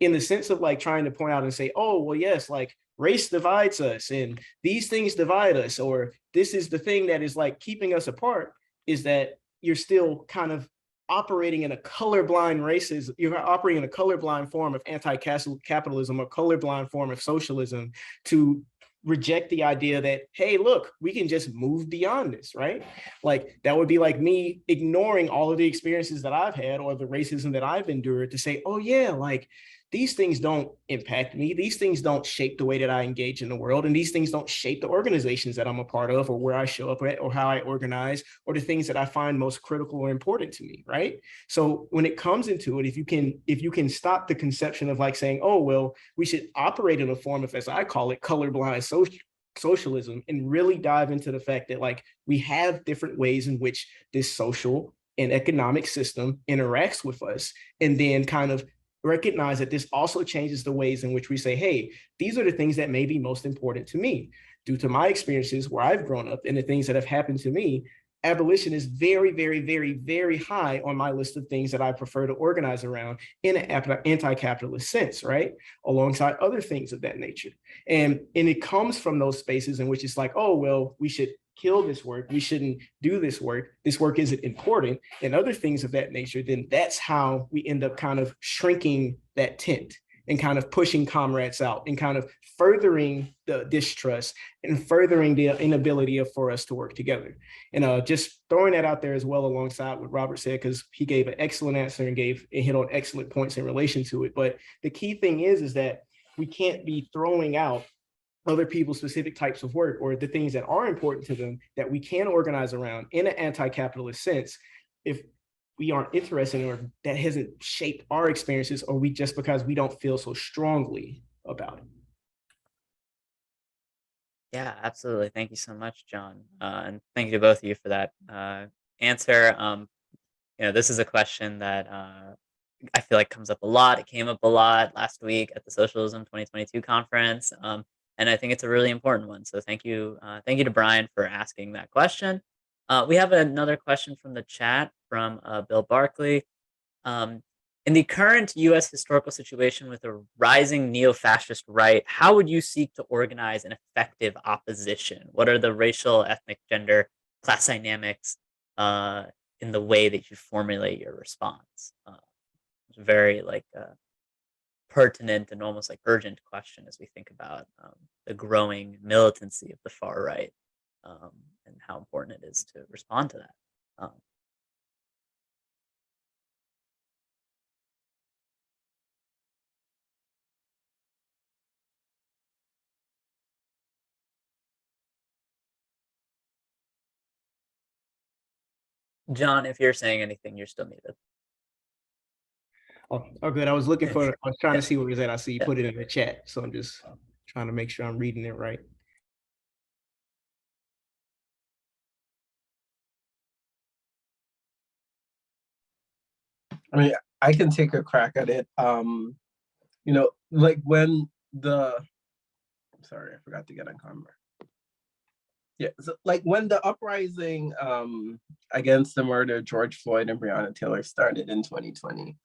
in the sense of like trying to point out and say, oh, well, yes, like race divides us and these things divide us, or this is the thing that is like keeping us apart, is that you're still kind of operating in a colorblind racism. You're operating in a colorblind form of anti-capitalism or colorblind form of socialism to reject the idea that, hey, look, we can just move beyond this, right? Like that would be like me ignoring all of the experiences that I've had or the racism that I've endured to say, oh yeah, like these things don't impact me. These things don't shape the way that I engage in the world. And these things don't shape the organizations that I'm a part of or where I show up at or how I organize or the things that I find most critical or important to me, right? So when it comes into it, if you can stop the conception of like saying, oh, well, we should operate in a form of, as I call it, colorblind socialism, and really dive into the fact that like we have different ways in which this social and economic system interacts with us, and then kind of recognize that this also changes the ways in which we say, hey, these are the things that may be most important to me. Due to my experiences where I've grown up and the things that have happened to me, abolition is very, very, very, very high on my list of things that I prefer to organize around in an anti-capitalist sense, right? Alongside other things of that nature. And it comes from those spaces in which it's like, oh, well, we should kill this work. We shouldn't do this work. This work isn't important, and other things of that nature. Then that's how we end up kind of shrinking that tent. and kind of pushing comrades out and kind of furthering the distrust and furthering the inability for us to work together. And just throwing that out there as well alongside what Robert said, because he gave an excellent answer and hit on excellent points in relation to it. But the key thing is that we can't be throwing out other people's specific types of work or the things that are important to them that we can organize around in an anti-capitalist sense if we aren't interested in, or that hasn't shaped our experiences, or we just because we don't feel so strongly about it. Yeah, absolutely. Thank you so much, John. And thank you to both of you for that answer. This is a question that I feel like comes up a lot. It came up a lot last week at the Socialism 2022 conference. And I think it's a really important one. So thank you. Thank you to Brian for asking that question. We have another question from the chat from Bill Barkley. In the current U.S. historical situation with a rising neo-fascist right, how would you seek to organize an effective opposition? What are the racial, ethnic, gender, class dynamics in the way that you formulate your response? It's very pertinent and almost like urgent question as we think about the growing militancy of the far right and how important it is to respond to that. John, if you're saying anything, you're still muted. Oh, good. I was looking for, I was trying to see where it's at. I see you Yeah. put it in the chat. So I'm just trying to make sure I'm reading it right. I mean, I can take a crack at it. Like when sorry, I forgot to get on camera. Yeah, so like when the uprising against the murder of George Floyd and Breonna Taylor started in 2020,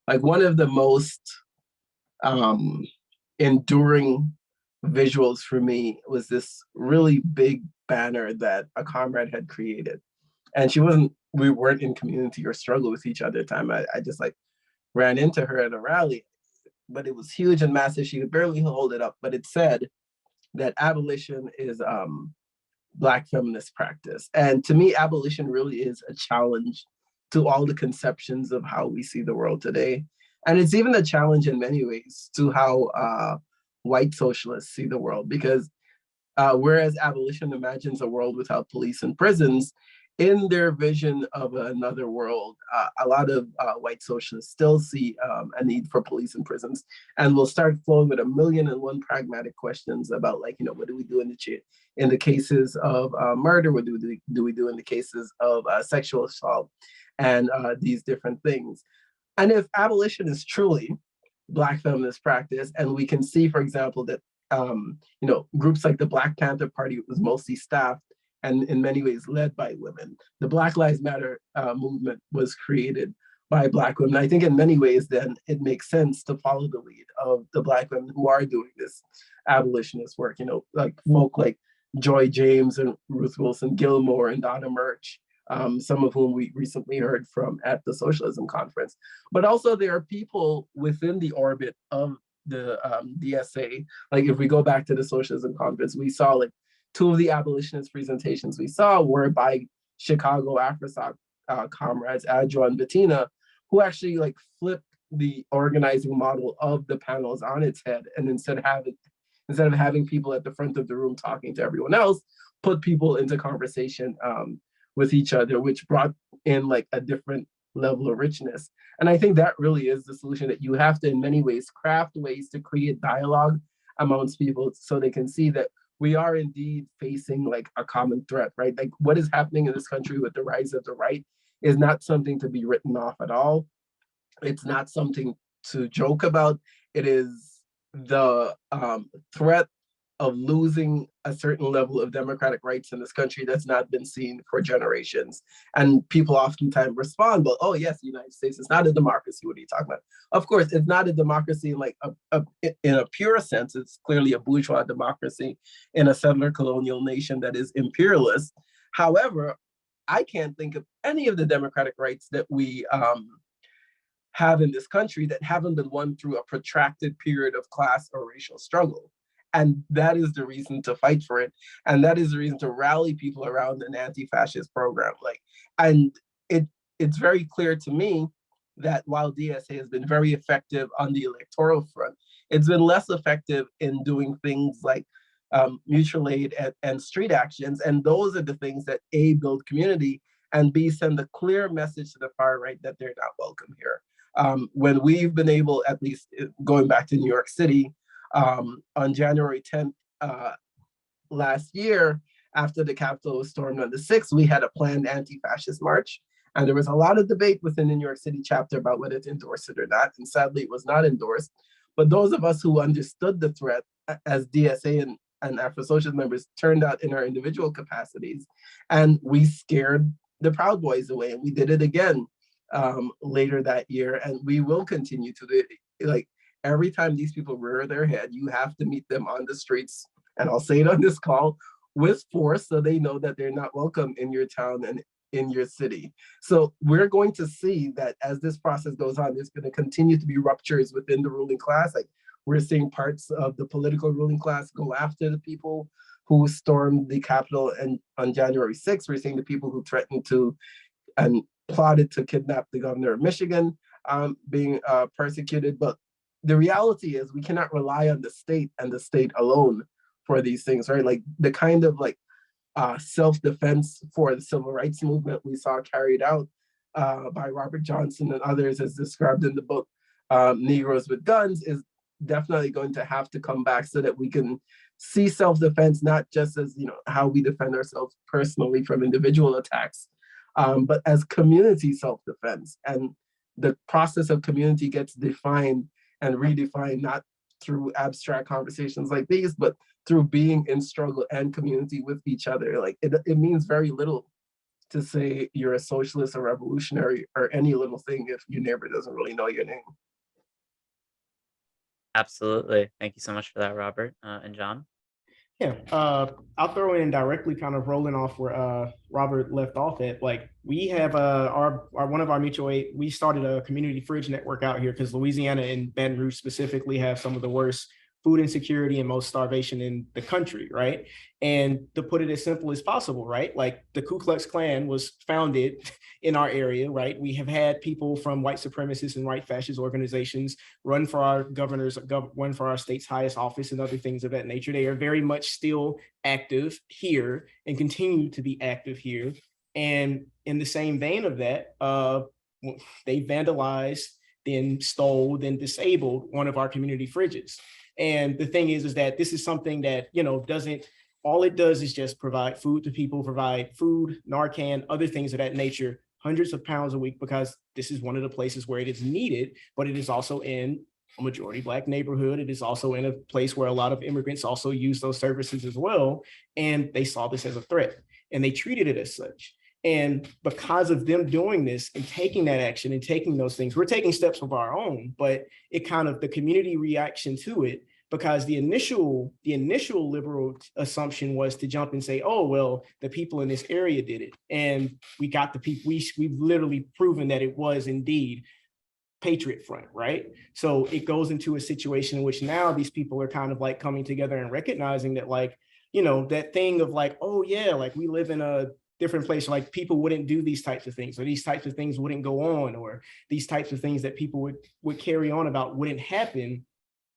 like one of the most enduring visuals for me was this really big banner that a comrade had created. And we weren't in community or struggle with each other at the time. I just like ran into her at a rally, but it was huge and massive. She could barely hold it up, but it said that abolition is Black feminist practice. And to me, abolition really is a challenge to all the conceptions of how we see the world today. And it's even a challenge in many ways to how white socialists see the world, because whereas abolition imagines a world without police and prisons, in their vision of another world, a lot of white socialists still see a need for police and prisons, and will start flowing with 1,000,001 pragmatic questions about, like, what do we do in the cases of murder? What do we do in the cases of sexual assault, and these different things? And if abolition is truly Black feminist practice, and we can see, for example, that groups like the Black Panther Party was mostly staffed and in many ways led by women. The Black Lives Matter movement was created by Black women. I think in many ways, then it makes sense to follow the lead of the Black women who are doing this abolitionist work, like folk like Joy James and Ruth Wilson Gilmore and Donna Murch, some of whom we recently heard from at the Socialism Conference. But also there are people within the orbit of the DSA. Like if we go back to the Socialism Conference, we saw like two of the abolitionist presentations we saw were by Chicago AfroSoc comrades, Adjo and Bettina, who actually like flipped the organizing model of the panels on its head, and instead of having people at the front of the room talking to everyone else, put people into conversation with each other, which brought in like a different level of richness. And I think that really is the solution, that you have to, in many ways, craft ways to create dialogue amongst people so they can see that we are indeed facing like a common threat, right? Like what is happening in this country with the rise of the right is not something to be written off at all. It's not something to joke about. It is the threat of losing a certain level of democratic rights in this country that's not been seen for generations. And people oftentimes respond, well, oh yes, the United States is not a democracy. What are you talking about? Of course, it's not a democracy in like in a pure sense. It's clearly a bourgeois democracy in a settler colonial nation that is imperialist. However, I can't think of any of the democratic rights that we have in this country that haven't been won through a protracted period of class or racial struggle. And that is the reason to fight for it. And that is the reason to rally people around an anti-fascist program. And it's very clear to me that while DSA has been very effective on the electoral front, it's been less effective in doing things like mutual aid and street actions. And those are the things that A, build community, and B, send a clear message to the far right that they're not welcome here. When we've been able, at least going back to New York City, on January 10th last year, after the Capitol was stormed on the 6th, we had a planned anti-fascist march. And there was a lot of debate within the New York City chapter about whether to endorse it or not. And sadly, it was not endorsed. But those of us who understood the threat as DSA and Afro-Socialist members turned out in our individual capacities. And we scared the Proud Boys away. And we did it again later that year. And we will continue to do it. Like, every time these people rear their head, you have to meet them on the streets. And I'll say it on this call, with force, so they know that they're not welcome in your town and in your city. So we're going to see that as this process goes on, there's going to continue to be ruptures within the ruling class. Like, we're seeing parts of the political ruling class go after the people who stormed the Capitol, and on January 6th, we're seeing the people who threatened to and plotted to kidnap the governor of Michigan being persecuted. But the reality is we cannot rely on the state and the state alone for these things, right? Like, the kind of self-defense for the civil rights movement we saw carried out by Robert Johnson and others, as described in the book Negroes with Guns, is definitely going to have to come back, so that we can see self-defense not just as, how we defend ourselves personally from individual attacks, but as community self-defense. And the process of community gets defined and redefined not through abstract conversations like these, but through being in struggle and community with each other. Like, it means very little to say you're a socialist or revolutionary or any little thing if your neighbor doesn't really know your name. Absolutely. Thank you so much for that, Robert and John. Yeah, I'll throw in directly, kind of rolling off where Robert left off at. Like, we have our one of our mutual aid. We started a community fridge network out here because Louisiana and Baton Rouge specifically have some of the worst food insecurity and most starvation in the country, right? And to put it as simple as possible, right? Like, the Ku Klux Klan was founded in our area, right? We have had people from white supremacist and white fascist organizations run for our run for our state's highest office and other things of that nature. They are very much still active here and continue to be active here. And in the same vein of that, they vandalized, then stole, then disabled one of our community fridges. And the thing is that this is something that, all it does is just provide food to people, provide food, Narcan, other things of that nature, hundreds of pounds a week, because this is one of the places where it is needed, but it is also in a majority Black neighborhood. It is also in a place where a lot of immigrants also use those services as well. And they saw this as a threat and they treated it as such. And because of them doing this and taking that action and taking those things, we're taking steps of our own, but it kind of, the community reaction to it, because the initial liberal assumption was to jump and say, oh, well, the people in this area did it. And we got the people, we've literally proven that it was indeed Patriot Front, right? So it goes into a situation in which now these people are kind of like coming together and recognizing that, like, that thing of like, oh yeah, like, we live in a different place, like, people wouldn't do these types of things, or these types of things wouldn't go on, or these types of things that people would carry on about wouldn't happen.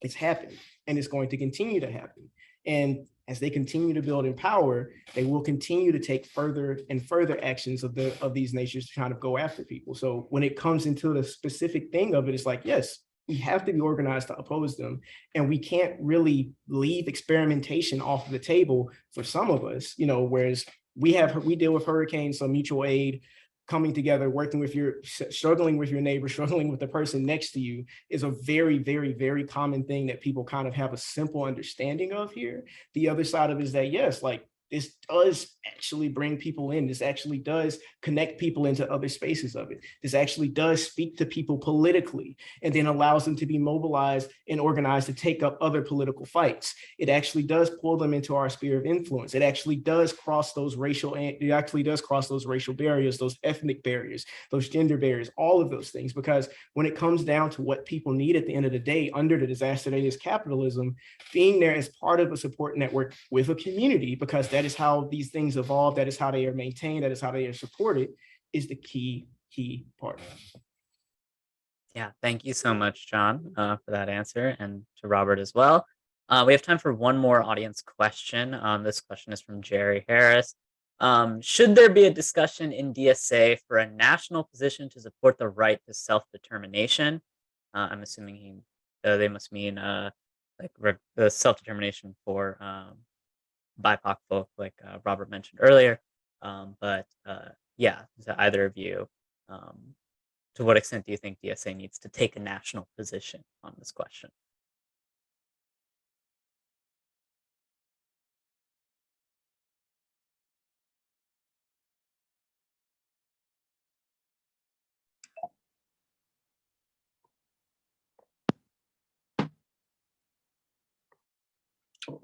It's happened, and it's going to continue to happen. And as they continue to build in power, they will continue to take further and further actions of these nations to kind of go after people. So when it comes into the specific thing of it, it's like, yes, we have to be organized to oppose them. And we can't really leave experimentation off of the table for some of us, whereas we deal with hurricanes, so mutual aid, coming together, working with struggling with your neighbor, struggling with the person next to you is a very, very, very common thing that people kind of have a simple understanding of here. The other side of it is that, yes, like, this does actually bring people in. This actually does connect people into other spaces of it. This actually does speak to people politically and then allows them to be mobilized and organized to take up other political fights. It actually does pull them into our sphere of influence. It actually does cross those racial barriers, those ethnic barriers, those gender barriers, all of those things. Because when it comes down to what people need at the end of the day, under the disaster that is capitalism, being there as part of a support network with a community, because that is how these things evolve, that is how they are maintained, that is how they are supported, is the key part. Yeah, thank you so much, John, for that answer, and to Robert as well. We have time for one more audience question. This question is from Jerry Harris. Should there be a discussion in DSA for a national position to support the right to self-determination? I'm assuming they must mean the self-determination for BIPOC folk, like Robert mentioned earlier. But yeah, to either of you, to what extent do you think DSA needs to take a national position on this question?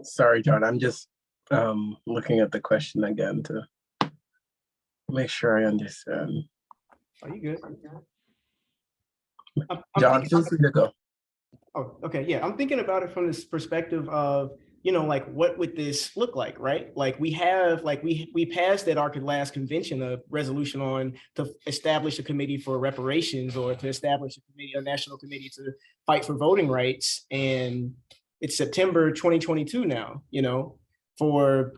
Sorry, John. I'm just looking at the question again to make sure I understand. Are you good? John, feel free to go. Oh, okay. Yeah, I'm thinking about it from this perspective of, like, what would this look like, right? Like we passed at our last convention a resolution on to establish a committee for reparations, or to establish a national committee to fight for voting rights. And it's September 2022 now, for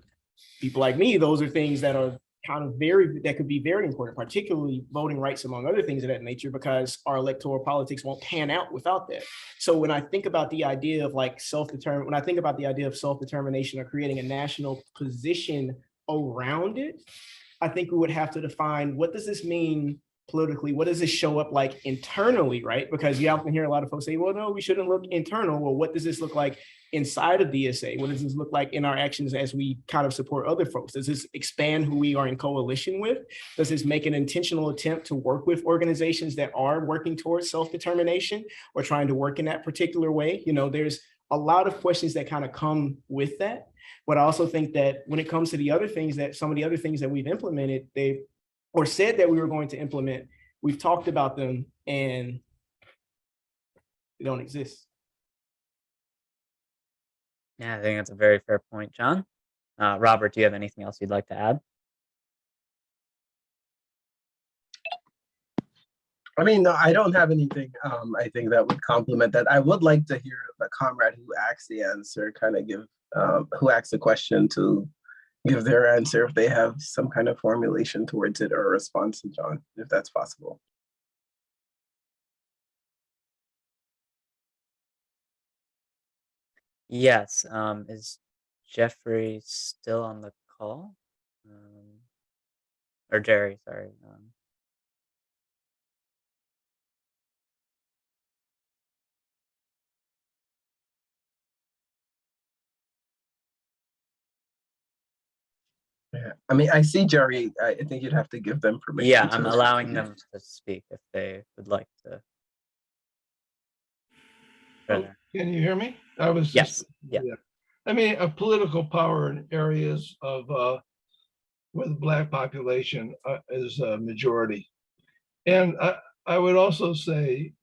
people like me, those are things that are that could be very important, particularly voting rights, among other things of that nature, because our electoral politics won't pan out without that. So when I think about the idea of self-determination or creating a national position around it, I think we would have to define, what does this mean politically? What does this show up like internally, right? Because you often hear a lot of folks say, well, no, we shouldn't look internal. Well, what does this look like inside of DSA? What does this look like in our actions as we kind of support other folks? Does this expand who we are in coalition with? Does this make an intentional attempt to work with organizations that are working towards self-determination or trying to work in that particular way? There's a lot of questions that kind of come with that. But I also think that when it comes to some of the other things that we've implemented, or said that we were going to implement, we've talked about them and they don't exist. Yeah, I think that's a very fair point, John. Robert, do you have anything else you'd like to add? I mean, no, I don't have anything. I think that would complement that. I would like to hear the comrade who asked the answer kind of who asked the question, to give their answer if they have some kind of formulation towards it or a response to John, if that's possible. Yes. Is Jeffrey still on the call? Or Jerry, sorry. Yeah, I mean, I see Jerry. I think you'd have to give them permission. Yeah, I'm allowing them to speak if they would like to. Oh, can you hear me? I was Yes. Yeah. I mean, a political power in areas of where the Black population is a majority. And I would also say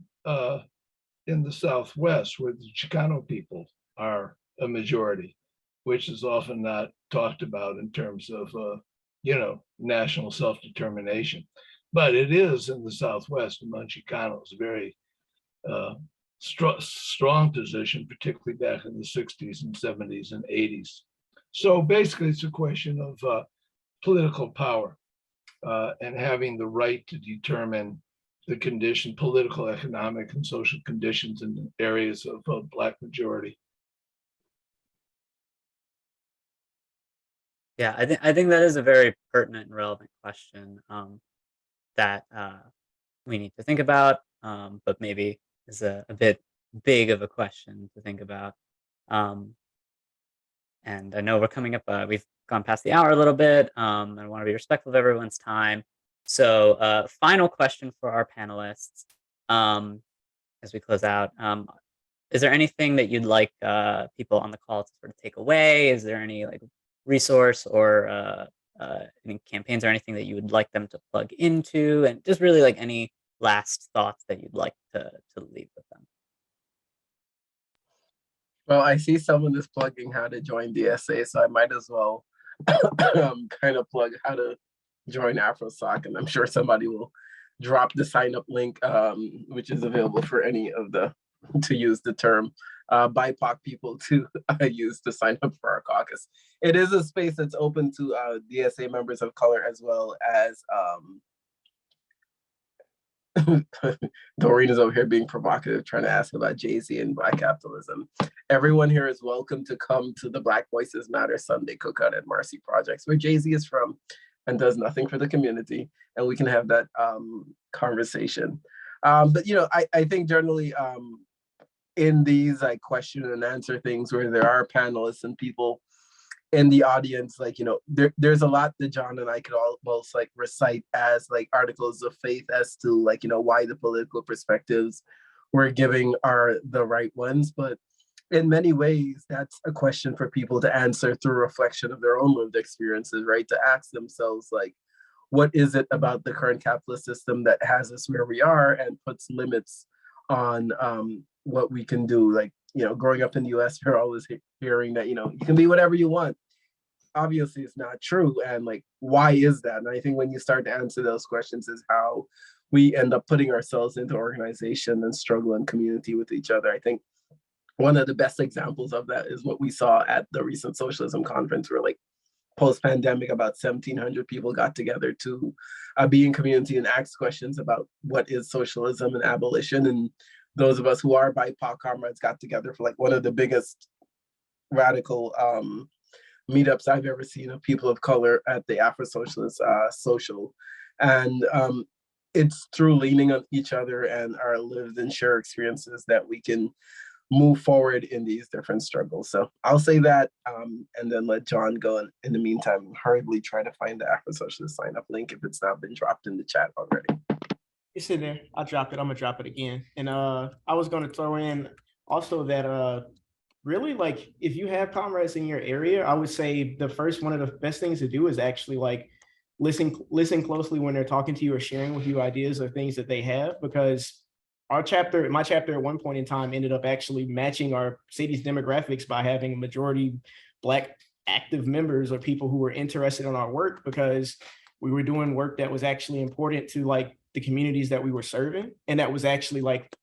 in the Southwest, where the Chicano people are a majority, which is often not talked about in terms of, national self-determination. But it is in the Southwest among Chicanos, very strong position, particularly back in the 60s and 70s and 80s. So basically, it's a question of political power and having the right to determine the political, economic, and social conditions in areas of Black majority. Yeah, I think that is a very pertinent and relevant question that we need to think about, but maybe is a bit big of a question to think about. And I know we're coming up, we've gone past the hour a little bit. I want to be respectful of everyone's time. So, final question for our panelists, as we close out. Is there anything that you'd like people on the call to sort of take away? Is there any like resource or any campaigns or anything that you would like them to plug into? And just really like any last thoughts that you'd like to leave with them? Well, I see someone is plugging how to join DSA, so I might as well kind of plug how to join AfroSoc, and I'm sure somebody will drop the sign up link, which is available for any of the, to use the term, BIPOC people to use to sign up for our caucus. It is a space that's open to DSA members of color as well as Doreen is over here being provocative, trying to ask about Jay-Z and Black capitalism. Everyone here is welcome to come to the Black Voices Matter Sunday cookout at Marcy Projects, where Jay-Z is from and does nothing for the community, and we can have that conversation. But you know, I think generally in these like question and answer things where there are panelists and people in the audience, like, you know, there's a lot that John and I could almost like recite as like articles of faith as to like, you know, why the political perspectives we're giving are the right ones. But in many ways, that's a question for people to answer through reflection of their own lived experiences, right? To ask themselves, like, what is it about the current capitalist system that has us where we are and puts limits on what we can do? Like, you know, growing up in the US, you're always hearing that, you know, you can be whatever you want. Obviously, it's not true. And like, why is that? And I think when you start to answer those questions is how we end up putting ourselves into organization and struggle and community with each other. I think one of the best examples of that is what we saw at the recent socialism conference, where like post-pandemic, about 1,700 people got together to be in community and ask questions about what is socialism and abolition. And those of us who are BIPOC comrades got together for like one of the biggest radical meetups I've ever seen of people of color at the Afro Socialist Social. And it's through leaning on each other and our lived and shared experiences that we can move forward in these different struggles. So I'll say that and then let John go. And in the meantime, hurriedly try to find the Afro Socialist sign up link if it's not been dropped in the chat already. It's in there. I dropped it. I'm gonna drop it again. And I was gonna throw in also that really, like, if you have comrades in your area, I would say the first one of the best things to do is actually like listen closely when they're talking to you or sharing with you ideas or things that they have, because my chapter at one point in time ended up actually matching our city's demographics by having a majority Black active members or people who were interested in our work, because we were doing work that was actually important to like the communities that we were serving, and that was actually like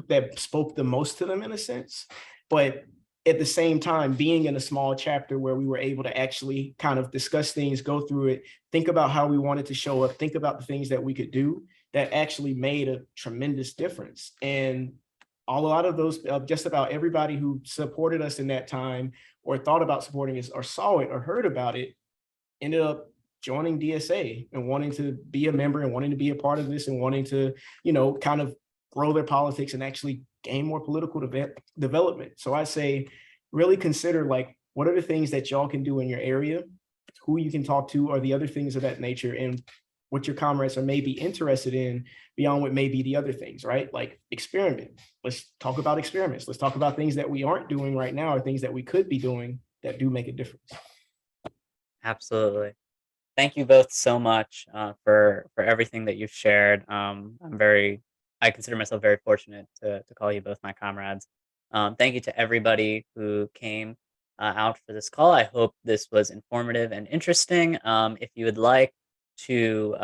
that spoke the most to them in a sense. But at the same time, being in a small chapter where we were able to actually kind of discuss things, go through it, think about how we wanted to show up, think about the things that we could do, that actually made a tremendous difference. And a lot of those, just about everybody who supported us in that time or thought about supporting us or saw it or heard about it, ended up joining DSA and wanting to be a member and wanting to be a part of this and wanting to, you know, kind of grow their politics and actually gain more political development. So I say, really consider like, what are the things that y'all can do in your area, who you can talk to, or the other things of that nature, and what your comrades are maybe interested in beyond what may be the other things, right? Like experiment. Let's talk about experiments. Let's talk about things that we aren't doing right now or things that we could be doing that do make a difference. Absolutely. Thank you both so much for everything that you've shared. I consider myself very fortunate to call you both my comrades. Thank you to everybody who came out for this call. I hope this was informative and interesting. If you would like to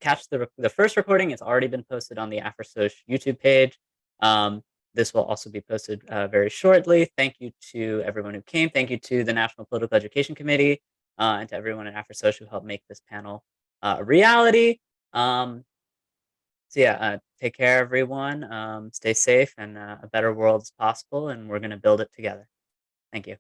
catch the first recording, it's already been posted on the AfroSoc YouTube page. This will also be posted very shortly. Thank you to everyone who came. Thank you to the National Political Education Committee and to everyone at AfroSoc who helped make this panel a reality. So yeah, take care, everyone. Stay safe, and a better world is possible, and we're going to build it together. Thank you.